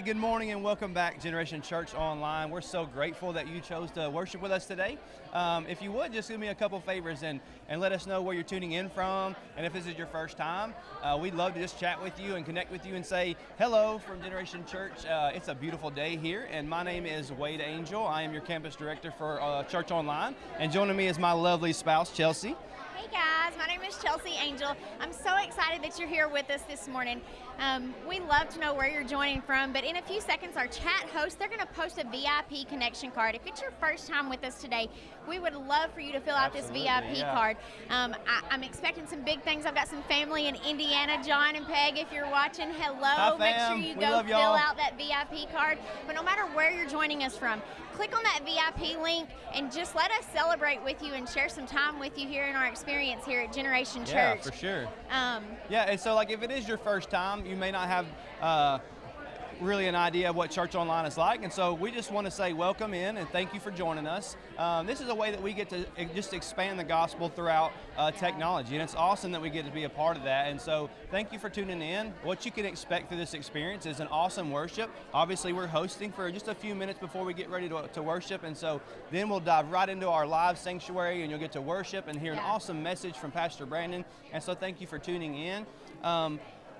good morning and welcome back, Generation Church Online. We're so grateful that you chose to worship with us today. If you would, just do me a couple favors and let us know where you're tuning in from. And if this is your first time, we'd love to just chat with you and connect with you and say hello from Generation Church. It's a beautiful day here, and my name is Wade Angel. I am your campus director for Church Online, and joining me is my lovely spouse, Chelsea. Hey guys, my name is Chelsea Angel. I'm so excited that you're here with us this morning. We love to know where you're joining from, but in a few seconds, our chat host, they're going to post a VIP connection card. If it's your first time with us today, we would love for you to fill out this VIP card. I'm expecting some big things. I've got some family in Indiana, John and Peg, if you're watching, hello. Hi, Make sure fam. you We go love fill y'all. out that VIP card. But no matter where you're joining us from, click on that VIP link and just let us celebrate with you and share some time with you here in our experience here at Generation Church. Yeah, for sure. And so like if it is your first time, you may not have really an idea of what Church Online is like, and so we just want to say welcome in and thank you for joining us. This is a way that we get to just expand the gospel throughout technology, and it's awesome that we get to be a part of that. And so thank you for tuning in. What you can expect through this experience is an awesome worship. Obviously we're hosting for just a few minutes before we get ready to worship, and so then we'll dive right into our live sanctuary and you'll get to worship and hear an awesome message from Pastor Brandon. And so thank you for tuning in.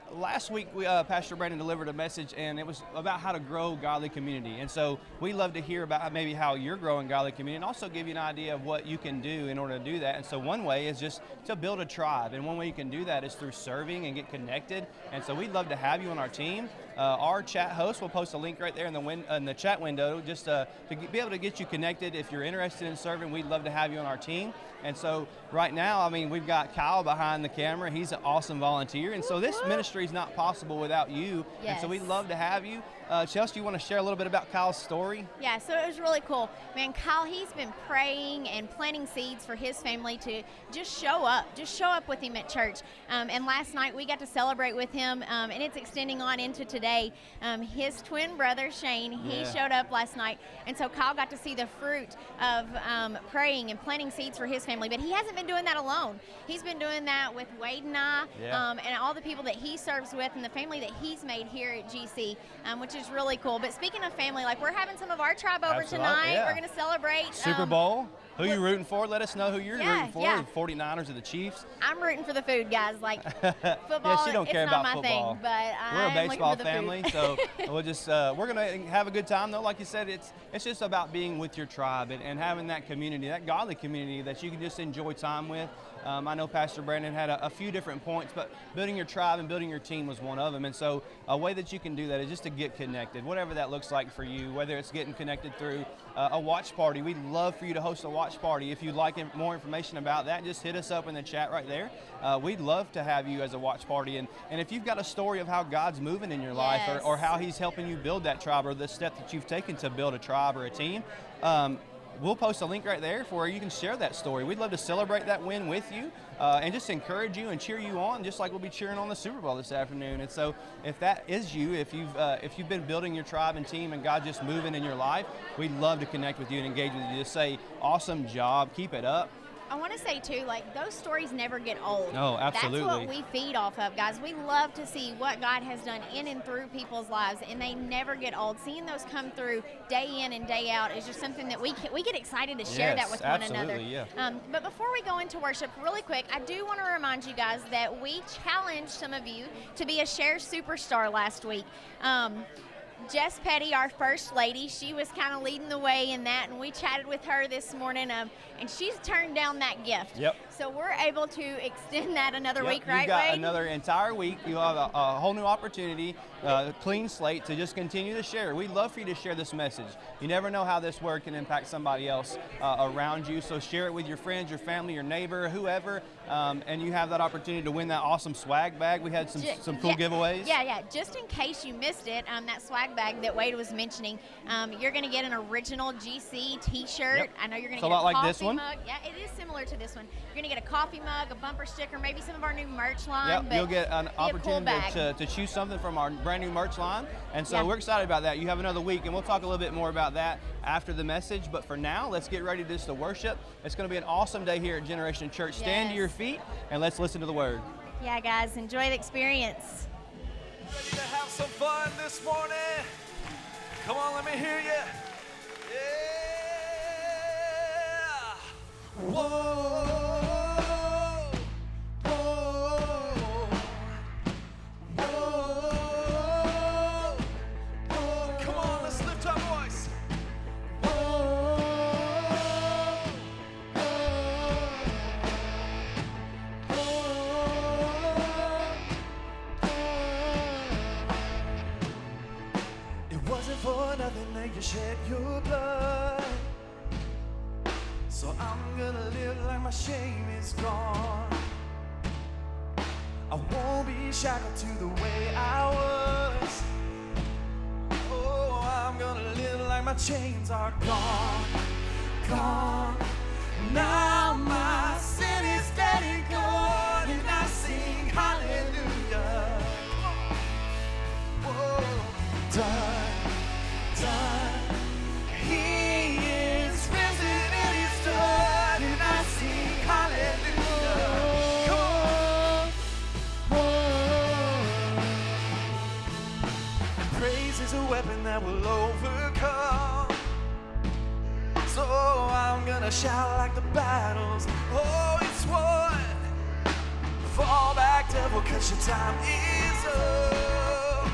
Last week, Pastor Brandon delivered a message, and it was about how to grow godly community. And so we love to hear about maybe how you're growing godly community and also give you an idea of what you can do in order to do that. And so one way is just to build a tribe. And one way you can do that is through serving and get connected. And so we'd love to have you on our team. Our chat host will post a link right there in the chat window just to be able to get you connected. If you're interested in serving, we'd love to have you on our team. And so right now, I mean, we've got Kyle behind the camera. He's an awesome volunteer. And so this ministry is not possible without you. Yes. And so we'd love to have you. Chelsea, you want to share a little bit about Kyle's story? Yeah, so it was really cool. Man, Kyle, he's been praying and planting seeds for his family to just show up with him at church. And last night we got to celebrate with him, and it's extending on into today. His twin brother, Shane, he showed up last night. And so Kyle got to see the fruit of praying and planting seeds for his family. But he hasn't been doing that alone. He's been doing that with Wade and I, and all the people that he serves with and the family that he's made here at GC, which is really cool. But speaking of family, like we're having some of our tribe over tonight. Yeah. We're going to celebrate Super Bowl. Who you rooting for? Let us know who you're rooting for. Yeah. The 49ers or the Chiefs? I'm rooting for the food, guys. Like football, Yeah, she don't care it's about not my football. thing, but We're a I'm baseball looking for the family, food. so we'll just we're gonna have a good time though. Like you said, it's just about being with your tribe and having that community, that godly community that you can just enjoy time with. I know Pastor Brandon had a few different points, but building your tribe and building your team was one of them. And so a way that you can do that is just to get connected, whatever that looks like for you, whether it's getting connected through a watch party. We'd love for you to host a watch party. If you'd like more information about that, just hit us up in the chat right there. We'd love to have you as a watch party. And if you've got a story of how God's moving in your life or how he's helping you build that tribe or the step that you've taken to build a tribe or a team, we'll post a link right there for where you can share that story. We'd love to celebrate that win with you and just encourage you and cheer you on, just like we'll be cheering on the Super Bowl this afternoon. And so if that is you, if you've been building your tribe and team and God just moving in your life, we'd love to connect with you and engage with you. Just say, awesome job, keep it up. I want to say too, like those stories never get old. No, absolutely. That's what we feed off of, guys. We love to see what God has done in and through people's lives, and they never get old. Seeing those come through day in and day out is just something that we get excited to share that with one another. Yeah. But before we go into worship, really quick, I do want to remind you guys that we challenged some of you to be a Share Superstar last week. Jess Petty, our first lady, she was kind of leading the way in that, and we chatted with her this morning, and she's turned down that gift. Yep. So we're able to extend that another week, right, You've got Wade? another entire week. You'll have a whole new opportunity, a clean slate to just continue to share. We'd love for you to share this message. You never know how this word can impact somebody else around you, so share it with your friends, your family, your neighbor, whoever, and you have that opportunity to win that awesome swag bag. We had some cool giveaways. Yeah. Just in case you missed it, that swag bag that Wade was mentioning, you're going to get an original GC t-shirt. Yep. I know you're going It's to a get lot a like coffee this one. mug. Yeah, it is similar to this one. You're going to get a coffee mug, a bumper sticker, maybe some of our new merch line. Yep, but you'll get an cool opportunity bag. to choose something from our brand new merch line. And so we're excited about that. You have another week, and we'll talk a little bit more about that after the message. But for now, let's get ready to worship. It's going to be an awesome day here at Generation Church. Stand to your feet, and let's listen to the word. Yeah, guys, enjoy the experience. Ready to have some fun this morning? Come on, let me hear you. Yeah. Whoa. You shed your blood, so I'm gonna live like my shame is gone. I won't be shackled to the way I was. Oh, I'm gonna live like my chains are gone, gone. Now my sin is dead and gone, and I sing hallelujah. Whoa, done. He is risen and he's done, and I sing hallelujah. Come on. Praise is a weapon that will overcome. So I'm gonna shout like the battles. Oh, it's won. Fall back, devil, 'cause your time is up.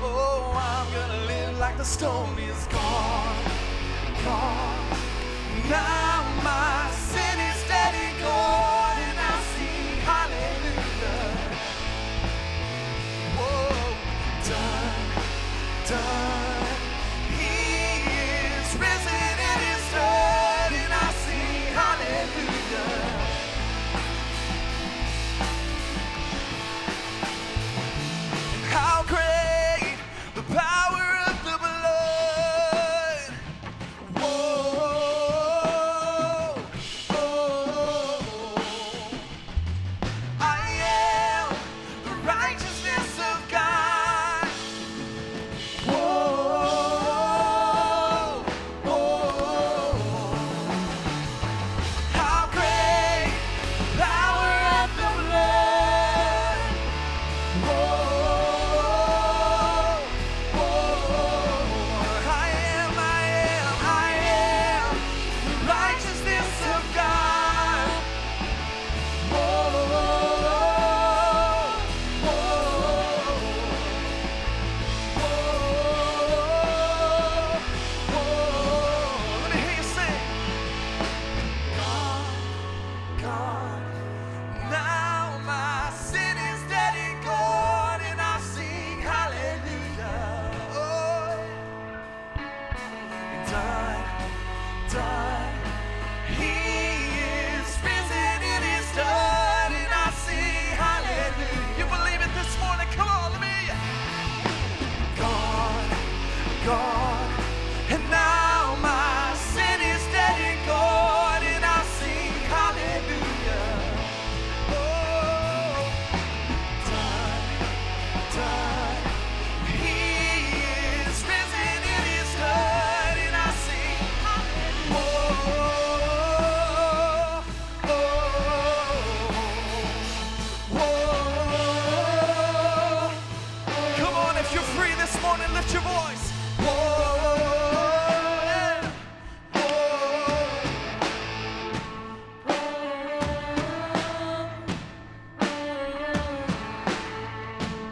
Oh, I'm gonna live like the stone is gone, gone. Now my sin is dead and gone, and I sing hallelujah. Whoa, done, done. He is risen and is done, and I sing hallelujah. And how great the power of the blood. Whoa, oh, I am the righteousness of God. Whoa, oh, how great the power of the blood. Whoa, I am the righteousness of God. Let me hear you sing. Gone. Now my sin is dead and gone, and I sing hallelujah. Oh, done, done. He is risen and is done, and I sing hallelujah. You believe it this morning? Come on, let me hear you. Gone, gone. And now my sin is dead and gone, and I sing hallelujah. Oh, done, done. He is risen and is done, and I sing hallelujah. Whoa. Come on, if you're free this morning, lift your voice. Whoa, yeah.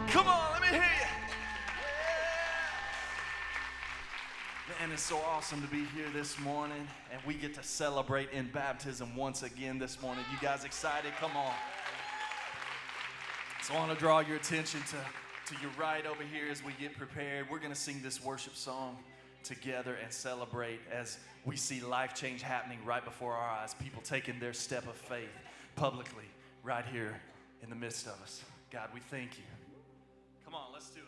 Come on, let me hear you. Man, it's so awesome to be here this morning, and we get to celebrate in baptism once again this morning. You guys excited? Come on. So I want to draw your attention to your right over here as we get prepared. We're going to sing this worship song together and celebrate as we see life change happening right before our eyes. People taking their step of faith publicly right here in the midst of us. God, we thank you. Come on, let's do it.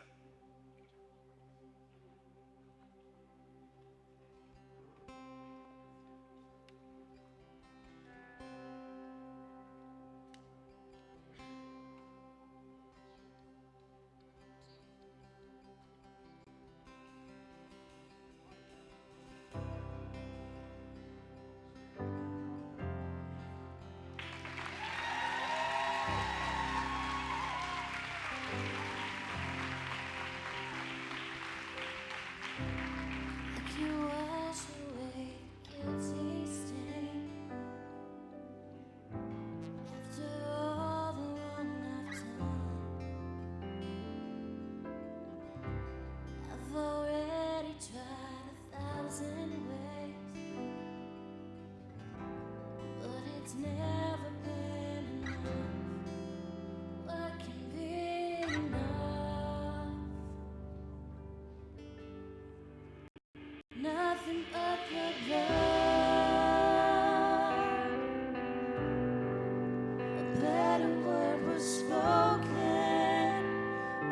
never been enough. What can be enough? Nothing but the blood. A better word was spoken.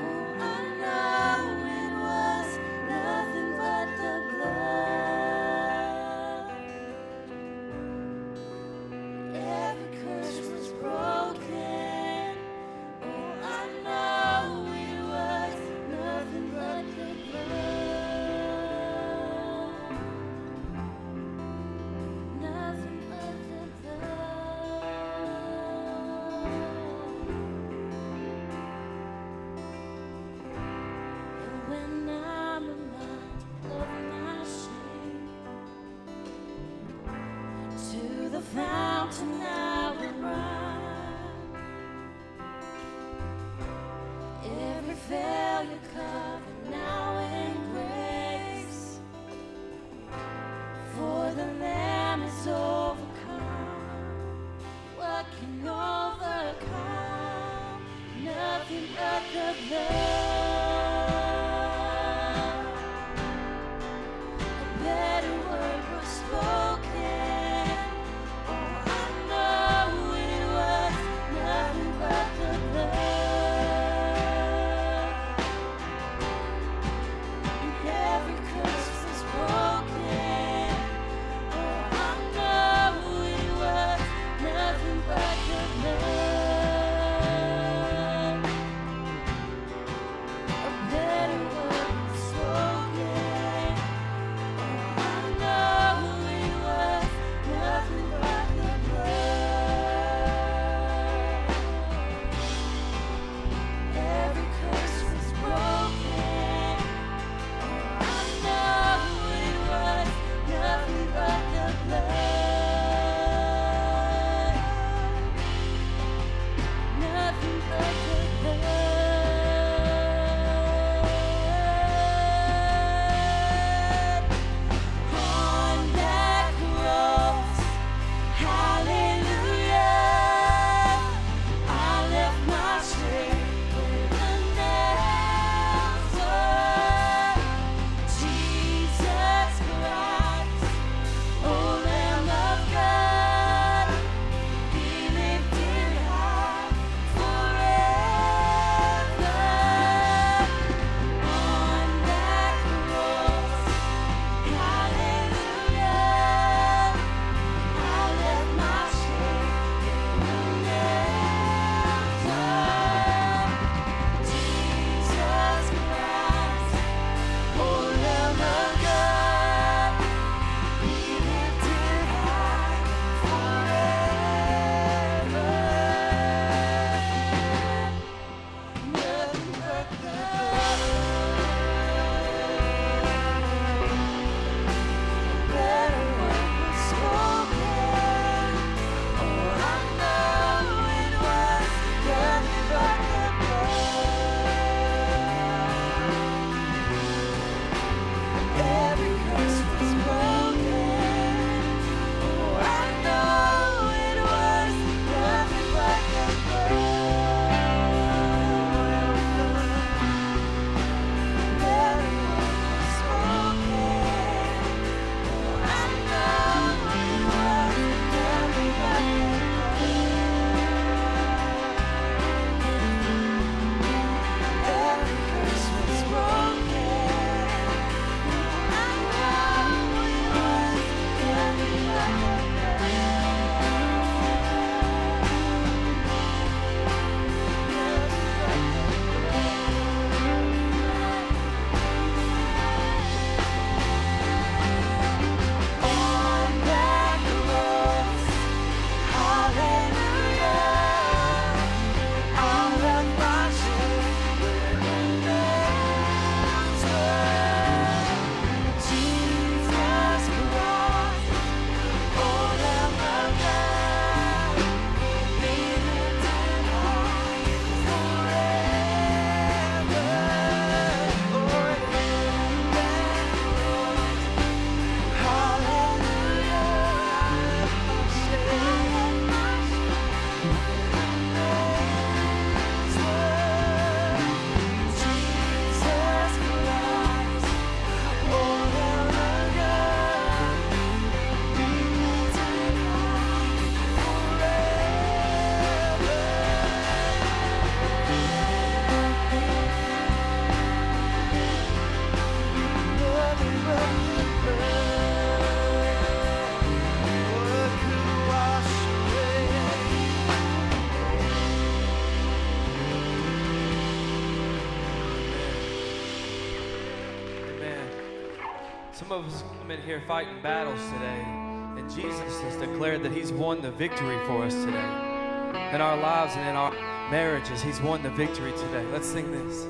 Oh, I know it was nothing but the blood. Every curse was broken. Oh, I know it was nothing but the blood. Nothing but the blood. And when I'm reminded of my shame, to the fountain I will run. Every failure covered now in grace, for the Lamb is overcome. What can overcome? Nothing but the blood. A better word was spoken. Oh, I know it was nothing but the blood. Some of us come in here fighting battles today, and Jesus has declared that he's won the victory for us today. In our lives and in our marriages, he's won the victory today. Let's sing this.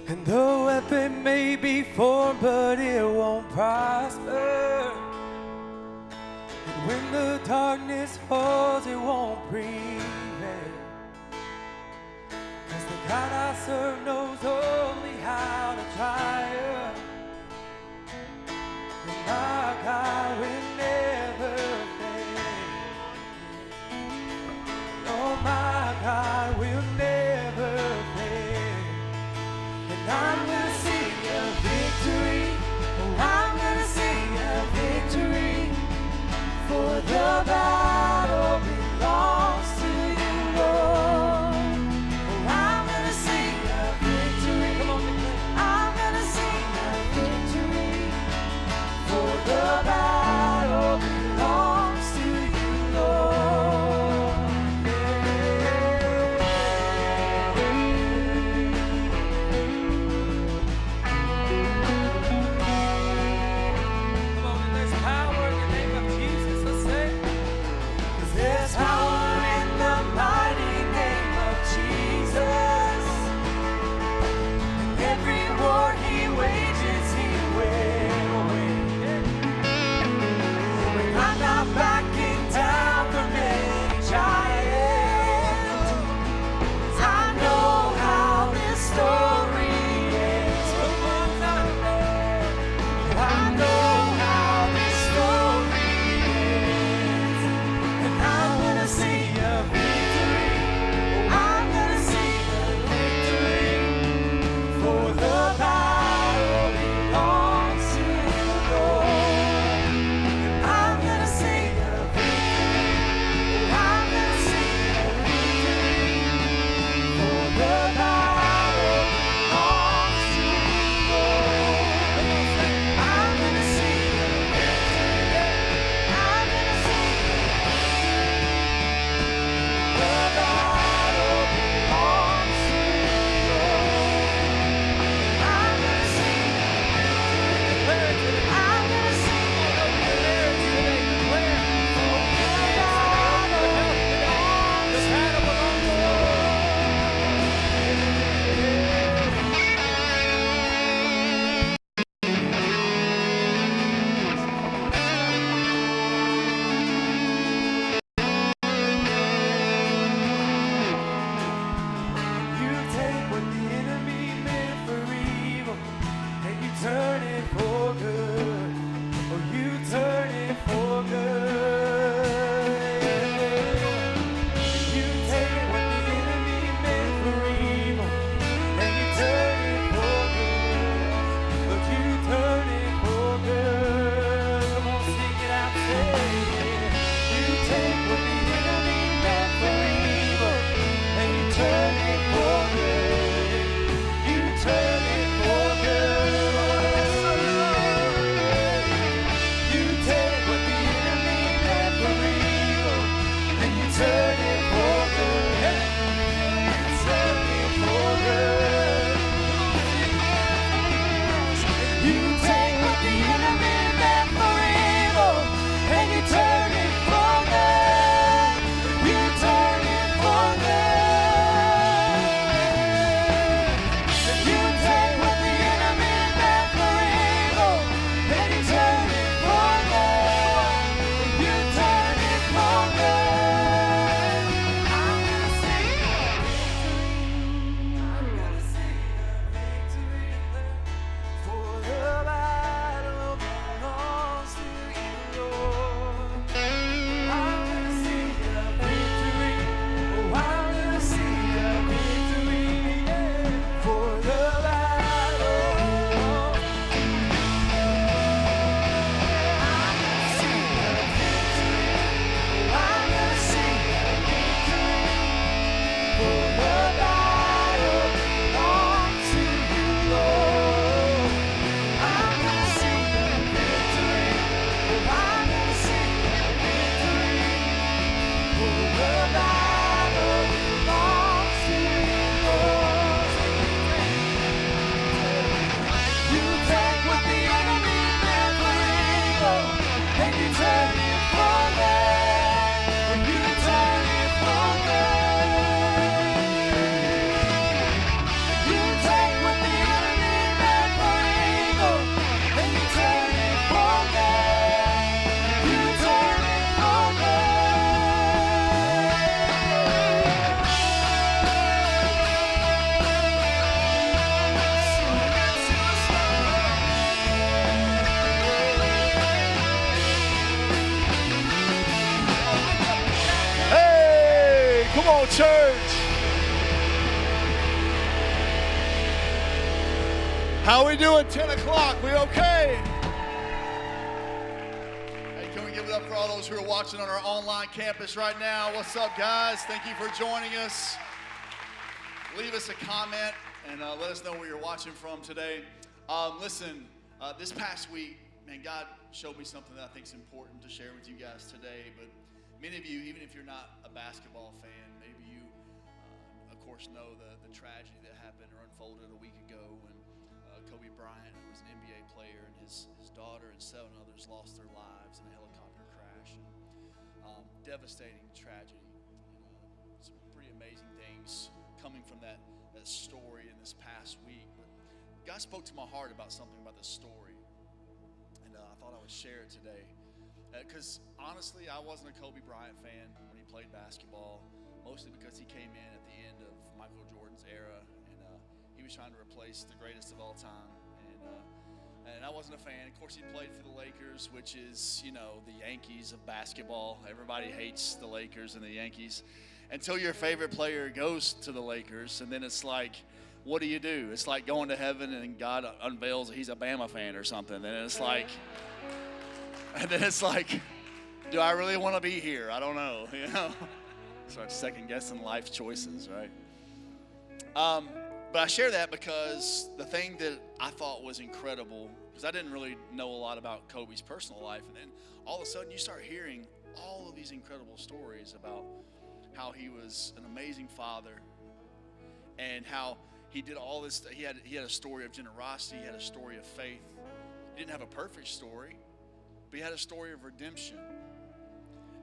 And the weapon may be formed, but it won't prosper. And when the darkness falls, it won't prevail. 'Cause the God I serve knows only how to triumph. And my God will never fail. Oh, my God will never fail. And I'm gonna sing a victory. Oh, I'm gonna sing a victory. For the battle belongs to you, Lord. Oh, I'm gonna sing a victory. go, church. How we doing? 10 o'clock. We okay? Hey, can we give it up for all those who are watching on our online campus right now? What's up, guys? Thank you for joining us. Leave us a comment and let us know where you're watching from today. Listen, this past week, man, God showed me something that I think is important to share with you guys today. But many of you, even if you're not a basketball fan, maybe you, of course, know the tragedy that happened or unfolded a week ago when Kobe Bryant, who was an NBA player, and his daughter and 7 others lost their lives in a helicopter crash. And, devastating tragedy. Some pretty amazing things coming from that story in this past week. But God spoke to my heart about something about this story. And I thought I would share it today. Because honestly, I wasn't a Kobe Bryant fan when he played basketball, mostly because he came in at the end of Michael Jordan's era. He was trying to replace the greatest of all time, and I wasn't a fan. Of course, he played for the Lakers, which is, you know, the Yankees of basketball. Everybody hates the Lakers and the Yankees until your favorite player goes to the Lakers, and then it's like, what do you do? It's like going to heaven and God unveils he's a Bama fan or something, and it's like, do I really want to be here? I don't know, you know. Start second guessing life choices, right? But I share that because the thing that I thought was incredible, because I didn't really know a lot about Kobe's personal life, and then all of a sudden you start hearing all of these incredible stories about how he was an amazing father and how he did all this. He had a story of generosity. He had a story of faith. He didn't have a perfect story, but he had a story of redemption.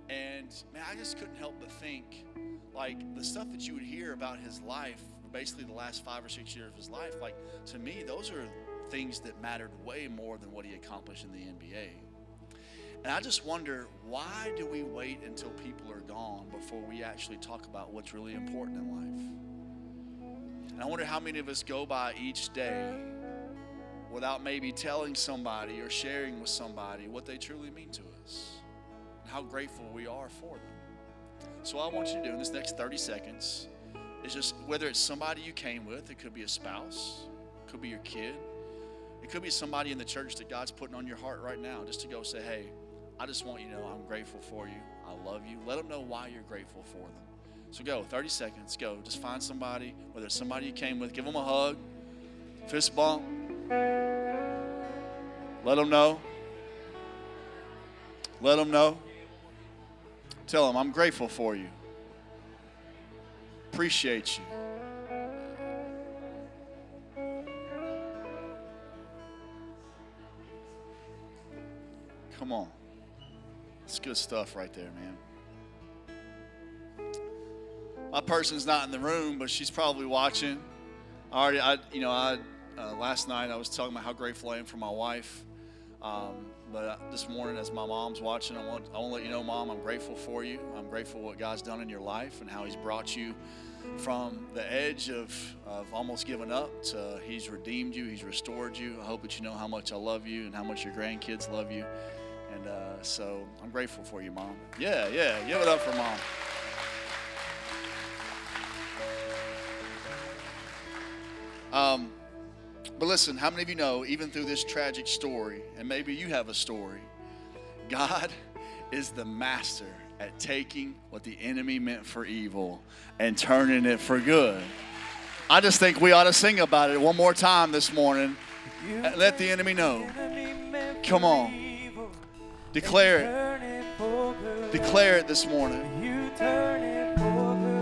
And man, I just couldn't help but think, like, the stuff that you would hear about his life, basically the last 5 or 6 years of his life, like, to me, those are things that mattered way more than what he accomplished in the NBA. And I just wonder, why do we wait until people are gone before we actually talk about what's really important in life? And I wonder how many of us go by each day without maybe telling somebody or sharing with somebody what they truly mean to us and how grateful we are for them. So what I want you to do in this next 30 seconds is just, whether it's somebody you came with, it could be a spouse, it could be your kid, it could be somebody in the church that God's putting on your heart right now, just to go say, hey, I just want you to know I'm grateful for you. I love you. Let them know why you're grateful for them. So go, 30 seconds, go. Just find somebody, whether it's somebody you came with, give them a hug, fist bump. Let them know. Let them know. Tell them, I'm grateful for you. Appreciate you. Come on. It's good stuff right there, man. My person's not in the room, but she's probably watching. Last night I was talking about how grateful I am for my wife. But this morning, as my mom's watching, I want to let you know, Mom, I'm grateful for you. I'm grateful for what God's done in your life and how He's brought you from the edge of almost giving up to He's redeemed you, He's restored you. I hope that you know how much I love you and how much your grandkids love you. And so I'm grateful for you, Mom. Yeah, give it up for Mom. But listen, how many of you know, even through this tragic story, and maybe you have a story, God is the master at taking what the enemy meant for evil and turning it for good. I just think we ought to sing about it one more time this morning and let the enemy know. Come on. Declare it. Declare it this morning. You turn it for good.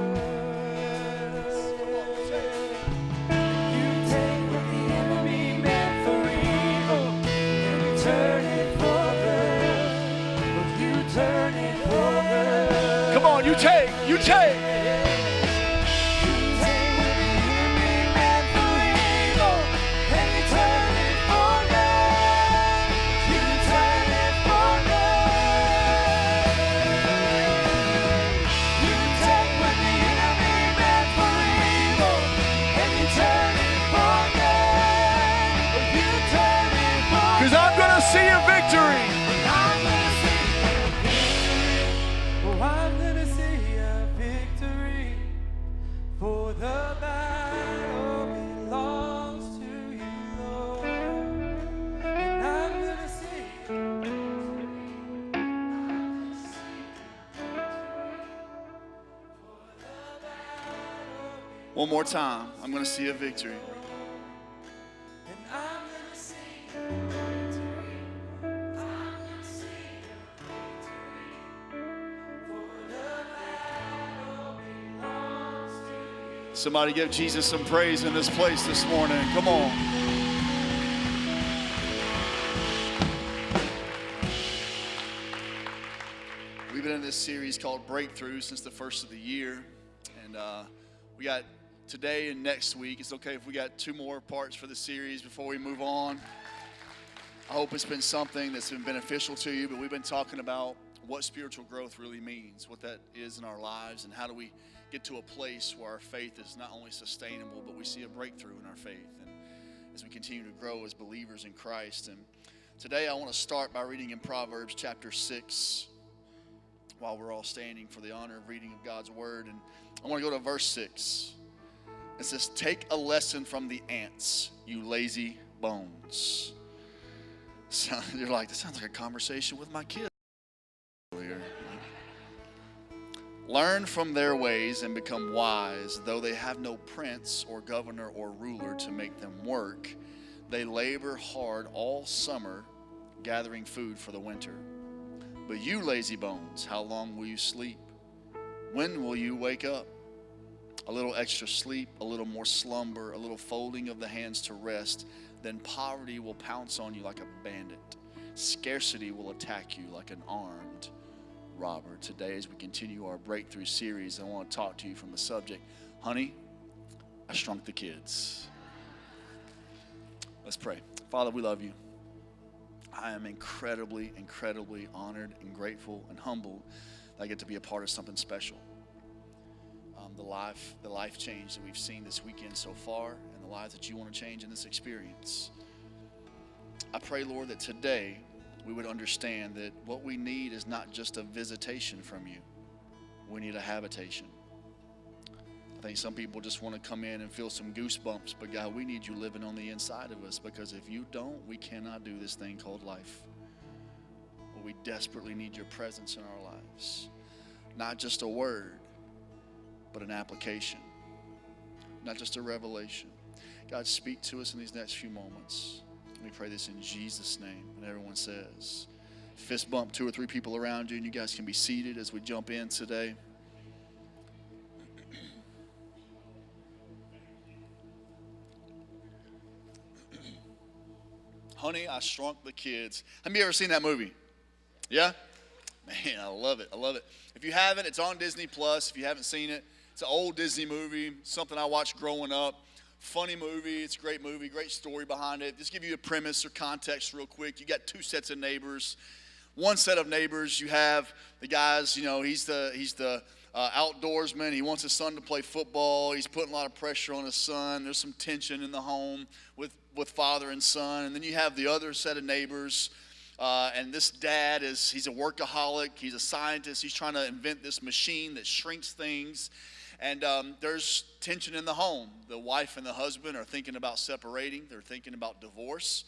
You take what the enemy meant for evil and you turn it for good. You turn it for good. Come on, you take. You take what the enemy meant for evil and you turn it for good. You turn it for good. You take what the enemy meant for evil and you turn it for good. You turn it for good. 'Cause I'm going to see a victory. I'm gonna see a victory. Oh, I'm gonna see a victory. One more time. I'm going to see a victory. And I'm gonna sing victory. I'm gonna sing victory. For the battle belongs to you. Somebody give Jesus some praise in this place this morning. Come on. We've been in this series called Breakthrough since the first of the year. And we got today and next week. It's okay if we got 2 more parts for the series before we move on. I hope it's been something that's been beneficial to you, but we've been talking about what spiritual growth really means, what that is in our lives, and how do we get to a place where our faith is not only sustainable, but we see a breakthrough in our faith and as we continue to grow as believers in Christ. And today I want to start by reading in Proverbs chapter 6 while we're all standing for the honor of reading of God's word. And I want to go to verse 6. It says, "Take a lesson from the ants, you lazy bones." So you're like, that sounds like a conversation with my kids earlier. "Learn from their ways and become wise. Though they have no prince or governor or ruler to make them work, they labor hard all summer, gathering food for the winter. But you lazy bones, how long will you sleep? When will you wake up? A little extra sleep, a little more slumber, a little folding of the hands to rest. Then poverty will pounce on you like a bandit. Scarcity will attack you like an armed robber." Today, as we continue our breakthrough series, I want to talk to you from the subject, "Honey, I Shrunk the Kids." Let's pray. Father, we love you. I am incredibly, incredibly honored and grateful and humbled that I get to be a part of something special. The life change that we've seen this weekend so far, and the lives that you want to change in this experience. I pray, Lord, that today we would understand that what we need is not just a visitation from you. We need a habitation. I think some people just want to come in and feel some goosebumps, but God, we need you living on the inside of us, because if you don't, we cannot do this thing called life. But we desperately need your presence in our lives. Not just a word, but an application. Not just a revelation. God, speak to us in these next few moments. We pray this in Jesus' name. And everyone says, fist bump 2 or 3 people around you, and you guys can be seated as we jump in today. Honey, I Shrunk the Kids. Have you ever seen that movie? Yeah? Man, I love it. I love it. If you haven't, it's on Disney Plus. If you haven't seen it, it's an old Disney movie, something I watched growing up. Funny movie. It's a great movie, great story behind it. Just give you a premise or context real quick. You got 2 sets of neighbors. One set of neighbors, you have the guys, he's the outdoorsman. He wants his son to play football. He's putting a lot of pressure on his son. There's some tension in the home with father and son. And then you have the other set of neighbors. And this dad he's a workaholic. He's a scientist. He's trying to invent this machine that shrinks things. And there's tension in the home. The wife and the husband are thinking about separating. They're thinking about divorce.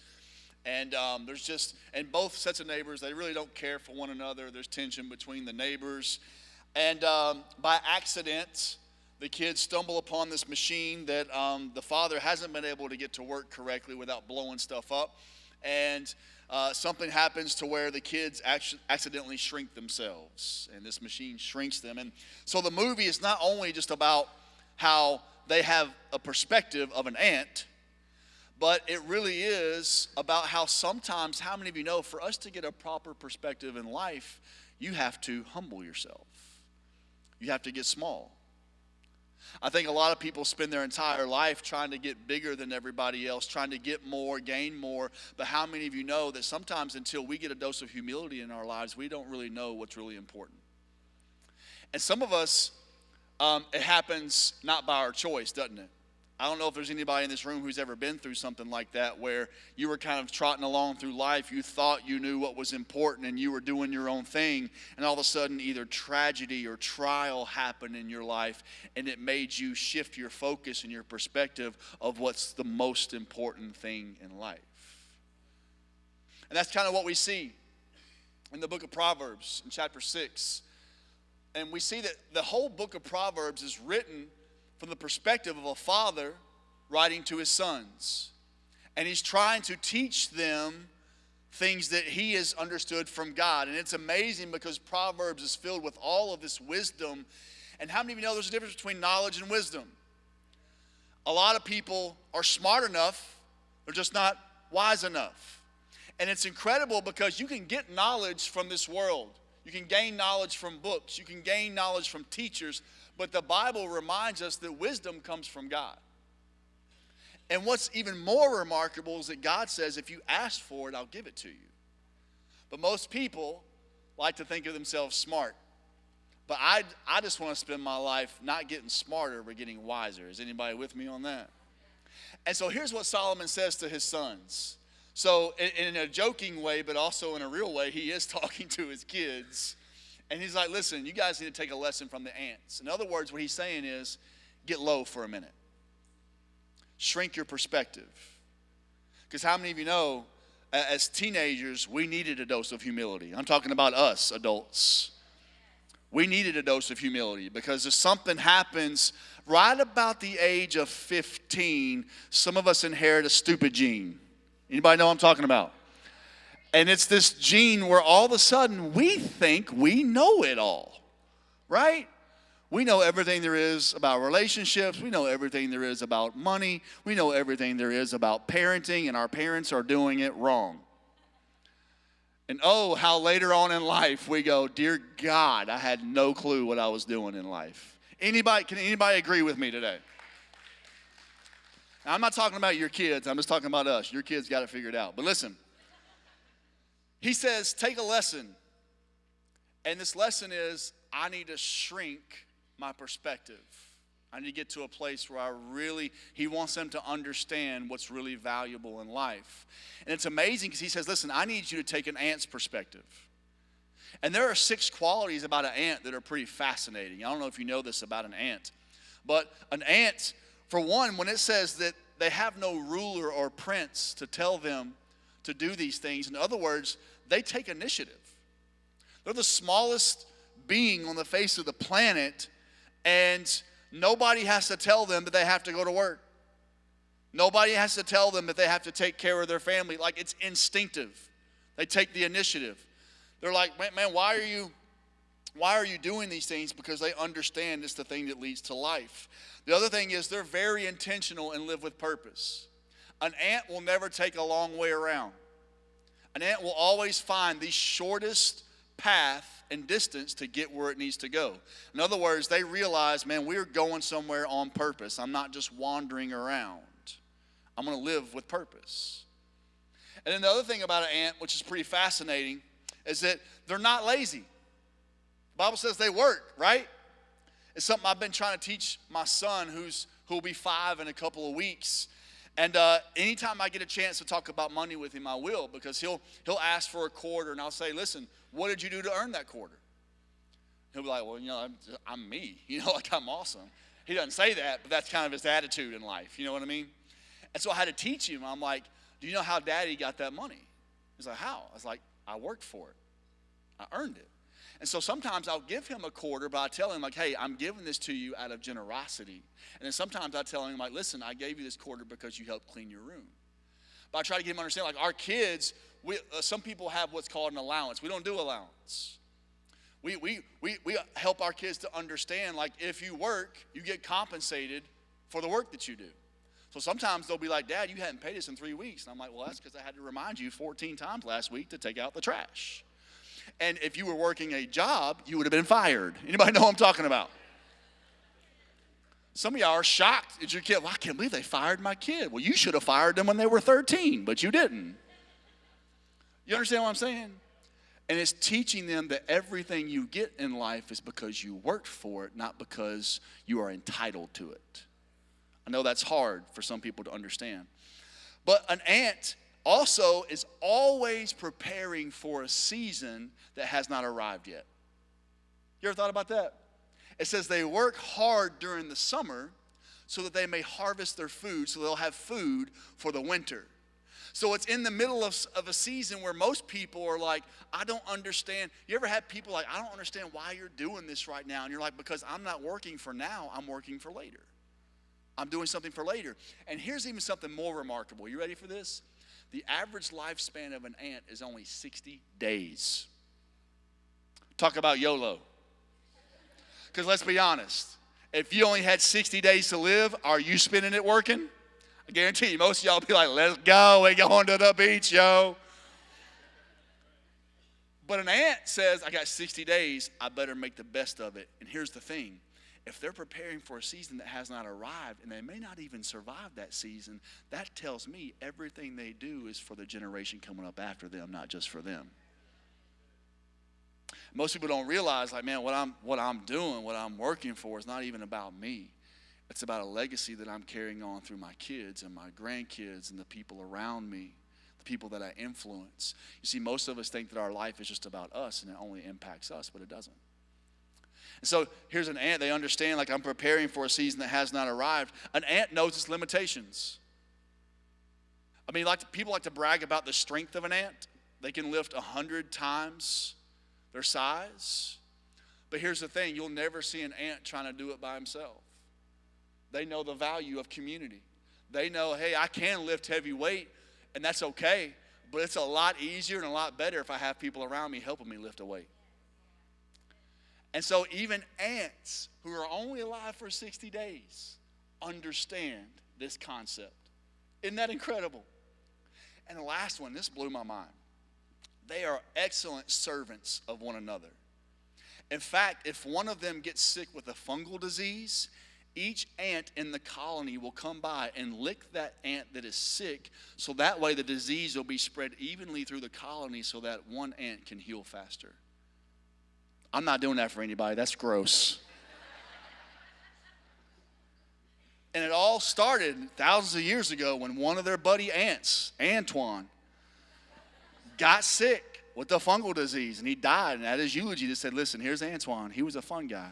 And and both sets of neighbors, they really don't care for one another. There's tension between the neighbors. And by accident, the kids stumble upon this machine that the father hasn't been able to get to work correctly without blowing stuff up. And something happens to where the kids accidentally shrink themselves, and this machine shrinks them. And so the movie is not only just about how they have a perspective of an ant, but it really is about how sometimes, how many of you know, for us to get a proper perspective in life, you have to humble yourself. You have to get small. I think a lot of people spend their entire life trying to get bigger than everybody else, trying to get more, gain more. But how many of you know that sometimes until we get a dose of humility in our lives, we don't really know what's really important? And some of us, it happens not by our choice, doesn't it? I don't know if there's anybody in this room who's ever been through something like that, where you were kind of trotting along through life, you thought you knew what was important and you were doing your own thing, and all of a sudden either tragedy or trial happened in your life, and it made you shift your focus and your perspective of what's the most important thing in life. And that's kind of what we see in the book of Proverbs in chapter 6. And we see that the whole book of Proverbs is written from the perspective of a father writing to his sons. And he's trying to teach them things that he has understood from God. And it's amazing because Proverbs is filled with all of this wisdom. And how many of you know there's a difference between knowledge and wisdom? A lot of people are smart enough, they're just not wise enough. And it's incredible because you can get knowledge from this world. You can gain knowledge from books. You can gain knowledge from teachers. But the Bible reminds us that wisdom comes from God. And what's even more remarkable is that God says, if you ask for it, I'll give it to you. But most people like to think of themselves smart. But I just want to spend my life not getting smarter, but getting wiser. Is anybody with me on that? And so here's what Solomon says to his sons. So in a joking way, but also in a real way, he is talking to his kids. And he's like, listen, you guys need to take a lesson from the ants. In other words, what he's saying is, get low for a minute. Shrink your perspective. Because how many of you know, as teenagers, we needed a dose of humility. I'm talking about us, adults. We needed a dose of humility because if something happens right about the age of 15, some of us inherit a stupid gene. Anybody know what I'm talking about? And it's this gene where all of a sudden we think we know it all, right? We know everything there is about relationships. We know everything there is about money. We know everything there is about parenting, and our parents are doing it wrong. And oh, how later on in life we go, dear God, I had no clue what I was doing in life. Can anybody agree with me today? Now, I'm not talking about your kids. I'm just talking about us. Your kids got it figured out. But listen, he says, take a lesson. And this lesson is, I need to shrink my perspective. I need to get to a place where he wants them to understand what's really valuable in life. And it's amazing because he says, listen, I need you to take an ant's perspective. And there are 6 qualities about an ant that are pretty fascinating. I don't know if you know this about an ant. But an ant, for one, when it says that they have no ruler or prince to tell them to do these things, in other words, they take initiative. They're the smallest being on the face of the planet, and nobody has to tell them that they have to go to work. Nobody has to tell them that they have to take care of their family. Like, it's instinctive. They take the initiative. They're like, man, why are you doing these things? Because they understand it's the thing that leads to life. The other thing is they're very intentional and live with purpose. An ant will never take a long way around. An ant will always find the shortest path and distance to get where it needs to go. In other words, they realize, man, we're going somewhere on purpose. I'm not just wandering around. I'm going to live with purpose. And then the other thing about an ant, which is pretty fascinating, is that they're not lazy. The Bible says they work, right? It's something I've been trying to teach my son who'll be 5 in a couple of weeks. And anytime I get a chance to talk about money with him, I will, because he'll ask for a quarter, and I'll say, listen, what did you do to earn that quarter? He'll be like, well, I'm me. Like I'm awesome. He doesn't say that, but that's kind of his attitude in life. You know what I mean? And so I had to teach him. I'm like, do you know how Daddy got that money? He's like, how? I was like, I worked for it. I earned it. And so sometimes I'll give him a quarter, but I tell him, like, hey, I'm giving this to you out of generosity. And then sometimes I tell him, like, listen, I gave you this quarter because you helped clean your room. But I try to get him to understand, like, our kids, some people have what's called an allowance. We don't do allowance. We help our kids to understand, like, if you work, you get compensated for the work that you do. So sometimes they'll be like, Dad, you hadn't paid us in 3 weeks. And I'm like, well, that's because I had to remind you 14 times last week to take out the trash. And if you were working a job, you would have been fired. Anybody know what I'm talking about? Some of y'all are shocked at your kid. Well, I can't believe they fired my kid. Well, you should have fired them when they were 13, but you didn't. You understand what I'm saying? And it's teaching them that everything you get in life is because you worked for it, not because you are entitled to it. I know that's hard for some people to understand. But an ant also is always preparing for a season that has not arrived yet. You ever thought about that? It says they work hard during the summer so that they may harvest their food, so they'll have food for the winter. So it's in the middle of a season where most people are like, I don't understand. You ever had people like, I don't understand why you're doing this right now? And you're like, because I'm not working for now, I'm working for later. I'm doing something for later. And here's even something more remarkable. You ready for this? The average lifespan of an ant is only 60 days. Talk about YOLO. Because let's be honest, if you only had 60 days to live, are you spending it working? I guarantee you, most of y'all be like, let's go, we're going to the beach, yo. But an ant says, I got 60 days, I better make the best of it. And here's the thing. If they're preparing for a season that has not arrived, and they may not even survive that season, that tells me everything they do is for the generation coming up after them, not just for them. Most people don't realize, like, man, what I'm doing, what I'm working for is not even about me. It's about a legacy that I'm carrying on through my kids and my grandkids and the people around me, the people that I influence. You see, most of us think that our life is just about us and it only impacts us, but it doesn't. And so here's an ant. They understand, like, I'm preparing for a season that has not arrived. An ant knows its limitations. I mean, people like to brag about the strength of an ant. They can lift 100 times their size. But here's the thing. You'll never see an ant trying to do it by himself. They know the value of community. They know, hey, I can lift heavy weight, and that's okay. But it's a lot easier and a lot better if I have people around me helping me lift a weight. And so even ants who are only alive for 60 days understand this concept. Isn't that incredible? And the last one, this blew my mind. They are excellent servants of one another. In fact, if one of them gets sick with a fungal disease, each ant in the colony will come by and lick that ant that is sick, so that way the disease will be spread evenly through the colony so that one ant can heal faster. I'm not doing that for anybody. That's gross. And it all started thousands of years ago when one of their buddy ants, Antoine, got sick with the fungal disease, and he died. And at his eulogy, they said, listen, here's Antoine. He was a fun guy.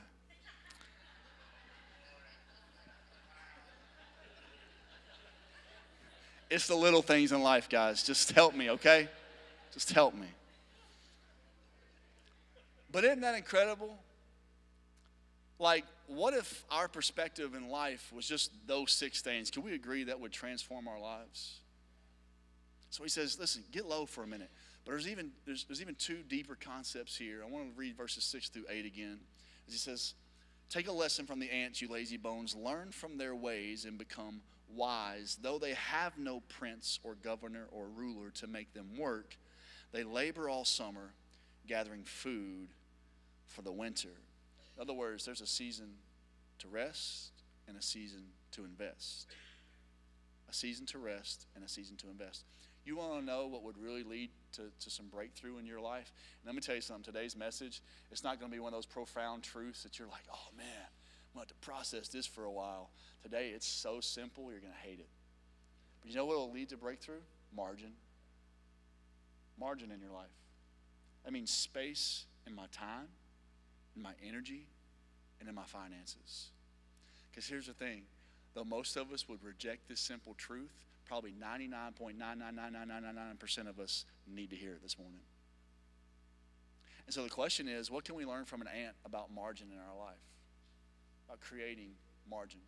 It's the little things in life, guys. Just help me, okay? Just help me. But isn't that incredible? Like, what if our perspective in life was just those 6 things? Can we agree that would transform our lives? So he says, listen, get low for a minute. But there's even 2 deeper concepts here. I want to read verses 6 through 8 again. As he says, take a lesson from the ants, you lazy bones. Learn from their ways and become wise. Though they have no prince or governor or ruler to make them work, they labor all summer, gathering food for the winter. In other words, there's a season to rest and a season to invest. A season to rest and a season to invest. You want to know what would really lead to some breakthrough in your life? And let me tell you something. Today's message, it's not going to be one of those profound truths that you're like, oh man, I'm going to have to process this for a while. Today, it's so simple, you're going to hate it. But you know what will lead to breakthrough? Margin. Margin in your life. That means space in my time, in my energy, and in my finances. Because here's the thing. Though most of us would reject this simple truth, probably 99.99999% of us need to hear it this morning. And so the question is, what can we learn from an ant about margin in our life? About creating margin.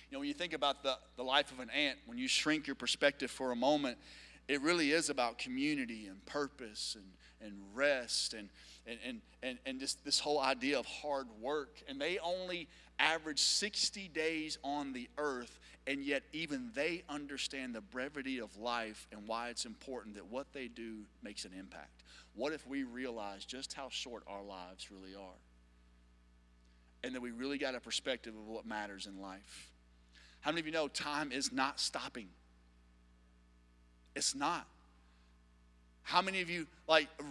You know, when you think about the life of an ant, when you shrink your perspective for a moment, it really is about community and purpose and rest and just this whole idea of hard work. And they only average 60 days on the earth, and yet even they understand the brevity of life and why it's important that what they do makes an impact. What if we realize just how short our lives really are? And that we really got a perspective of what matters in life. How many of you know time is not stopping? It's not. How many of you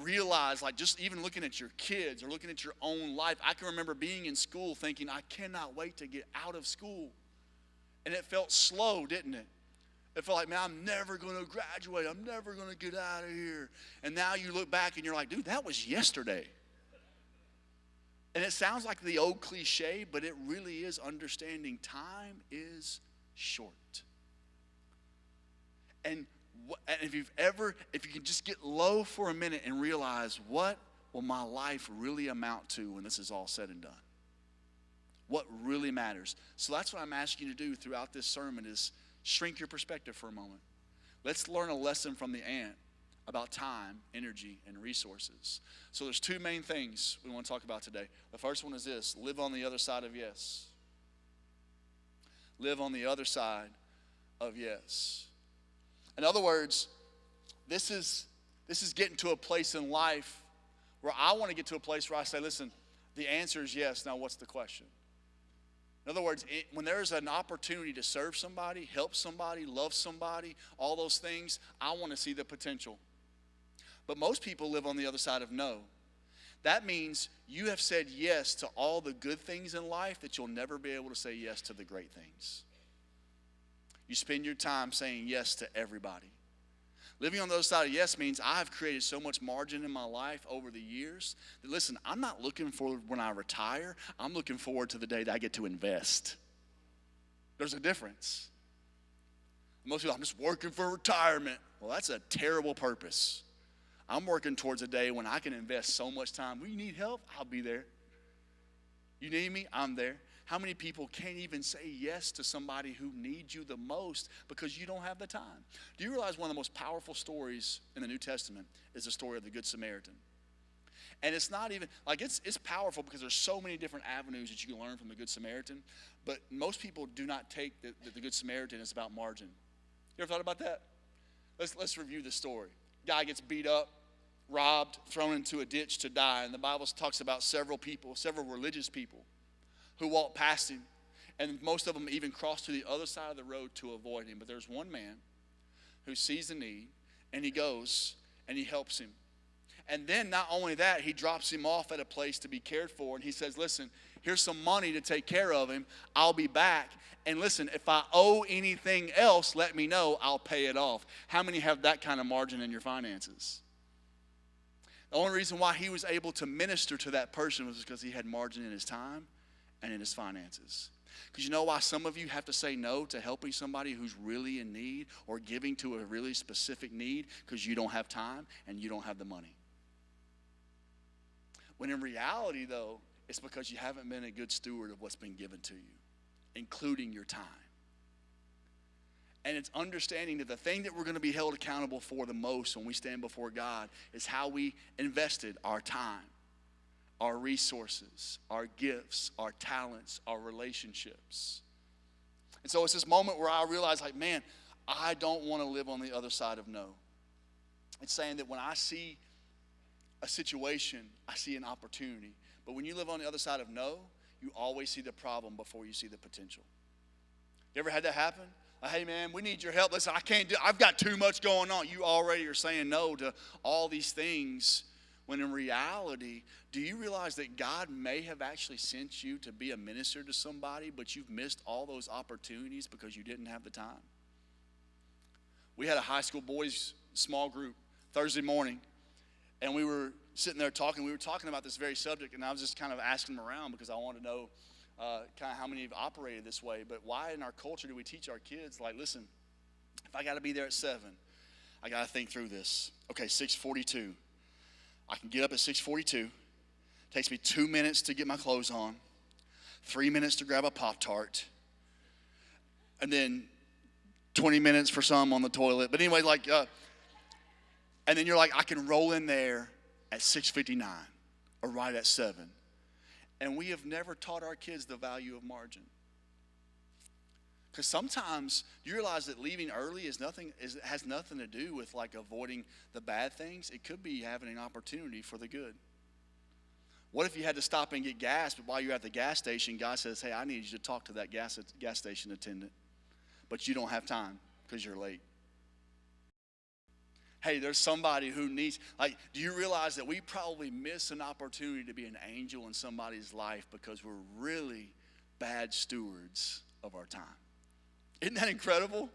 realize, just even looking at your kids or looking at your own life? I can remember being in school thinking, I cannot wait to get out of school. And it felt slow, didn't it? It felt like, man, I'm never going to graduate. I'm never going to get out of here. And now you look back and you're like, dude, that was yesterday. And it sounds like the old cliche, but it really is understanding time is short. And if you can just get low for a minute and realize, what will my life really amount to when this is all said and done? what really matters. So that's what I'm asking you to do throughout this sermon is shrink your perspective for a moment. Let's learn a lesson from the ant about time, energy, and resources. So there's two main things we want to talk about today. The first one is this: live on the other side of yes. Live on the other side of yes. In other words, this is getting to a place in life where I want to get to a place where I say, listen, the answer is yes. Now what's the question? In other words, when there's an opportunity to serve somebody, help somebody, love somebody, all those things, I want to see the potential. But most people live on the other side of no. That means you have said yes to all the good things in life that you'll never be able to say yes to the great things. You spend your time saying yes to everybody. Living on the other side of yes means I've created so much margin in my life over the years that, listen, I'm not looking for when I retire. I'm looking forward to the day that I get to invest. There's a difference. Most people, I'm just working for retirement. Well, that's a terrible purpose. I'm working towards a day when I can invest so much time. Well, you need help? I'll be there. You need me? I'm there. How many people can't even say yes to somebody who needs you the most because you don't have the time? Do you realize one of the most powerful stories in the New Testament is the story of the Good Samaritan? And it's not even, like it's powerful because there's so many different avenues that you can learn from the Good Samaritan, but most people do not take the Good Samaritan as about margin. You ever thought about that? Let's review the story. Guy gets beat up, robbed, thrown into a ditch to die, and the Bible talks about several religious people who walked past him, and most of them even crossed to the other side of the road to avoid him. But there's one man who sees the need, and he goes, and he helps him. And then not only that, he drops him off at a place to be cared for, and he says, listen, here's some money to take care of him. I'll be back. And listen, if I owe anything else, let me know. I'll pay it off. How many have that kind of margin in your finances? The only reason why he was able to minister to that person was because he had margin in his time and in his finances. Because you know why some of you have to say no to helping somebody who's really in need or giving to a really specific need? Because you don't have time and you don't have the money. When in reality, though, it's because you haven't been a good steward of what's been given to you, including your time. And it's understanding that the thing that we're going to be held accountable for the most when we stand before God is how we invested our time, our resources, our gifts, our talents, our relationships. And so it's this moment where I realize, like, man, I don't want to live on the other side of no. It's saying that when I see a situation, I see an opportunity. But when you live on the other side of no, you always see the problem before you see the potential. You ever had that happen? Like, hey, man, we need your help. Listen, I've got too much going on. You already are saying no to all these things. When in reality, do you realize that God may have actually sent you to be a minister to somebody, but you've missed all those opportunities because you didn't have the time? We had a high school boys small group Thursday morning, and we were sitting there talking. We were talking about this very subject, and I was just kind of asking them around because I wanted to know kind of how many have operated this way. But why in our culture do we teach our kids, like, listen, if I got to be there at 7, I got to think through this. Okay, 6:42. I can get up at 6:42. Takes me 2 minutes to get my clothes on, 3 minutes to grab a Pop-Tart, and then 20 minutes for some on the toilet. But anyway, and then you're like, I can roll in there at 6:59 or right at 7. And we have never taught our kids the value of margin. Because sometimes you realize that leaving early has nothing to do with like avoiding the bad things. It could be having an opportunity for the good. What if you had to stop and get gas, but while you're at the gas station, God says, hey, I need you to talk to that gas station attendant, but you don't have time because you're late. Hey, there's somebody who needs, like, do you realize that we probably miss an opportunity to be an angel in somebody's life because we're really bad stewards of our time? Isn't that incredible?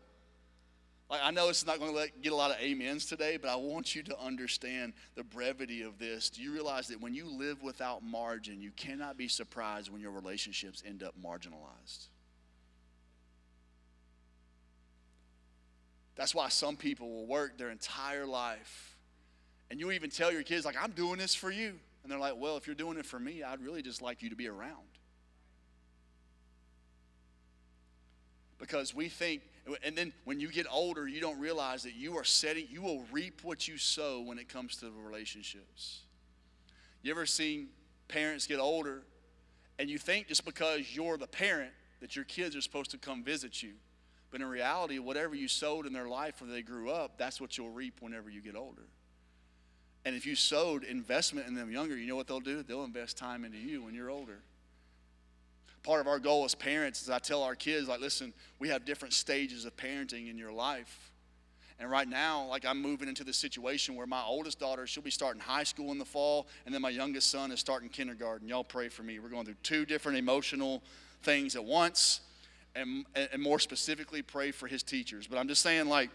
Like, I know it's not going to get a lot of amens today, but I want you to understand the brevity of this. Do you realize that when you live without margin, you cannot be surprised when your relationships end up marginalized? That's why some people will work their entire life. And you even tell your kids, like, I'm doing this for you. And they're like, well, if you're doing it for me, I'd really just like you to be around. Because we think, and then when you get older, you don't realize that you will reap what you sow when it comes to relationships. You ever seen parents get older and you think just because you're the parent that your kids are supposed to come visit you? But in reality, whatever you sowed in their life when they grew up, that's what you'll reap whenever you get older. And if you sowed investment in them younger, you know what they'll do? They'll invest time into you when you're older. Part of our goal as parents is I tell our kids, like, listen, we have different stages of parenting in your life. And right now, like, I'm moving into this situation where my oldest daughter, she'll be starting high school in the fall, and then my youngest son is starting kindergarten. Y'all pray for me. We're going through two different emotional things at once, and more specifically, pray for his teachers. But I'm just saying, like,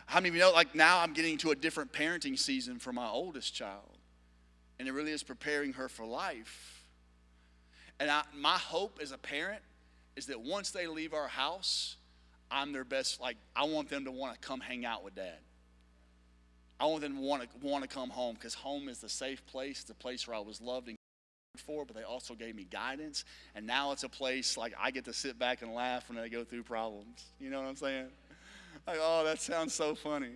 how many of you know, like, now I'm getting to a different parenting season for my oldest child, and it really is preparing her for life. And my hope as a parent is that once they leave our house, I'm their best. Like, I want them to want to come hang out with Dad. I want them to want to come home, because home is the safe place. It's a place where I was loved and cared for, but they also gave me guidance. And now it's a place like I get to sit back and laugh when they go through problems. You know what I'm saying? Like, oh, that sounds so funny.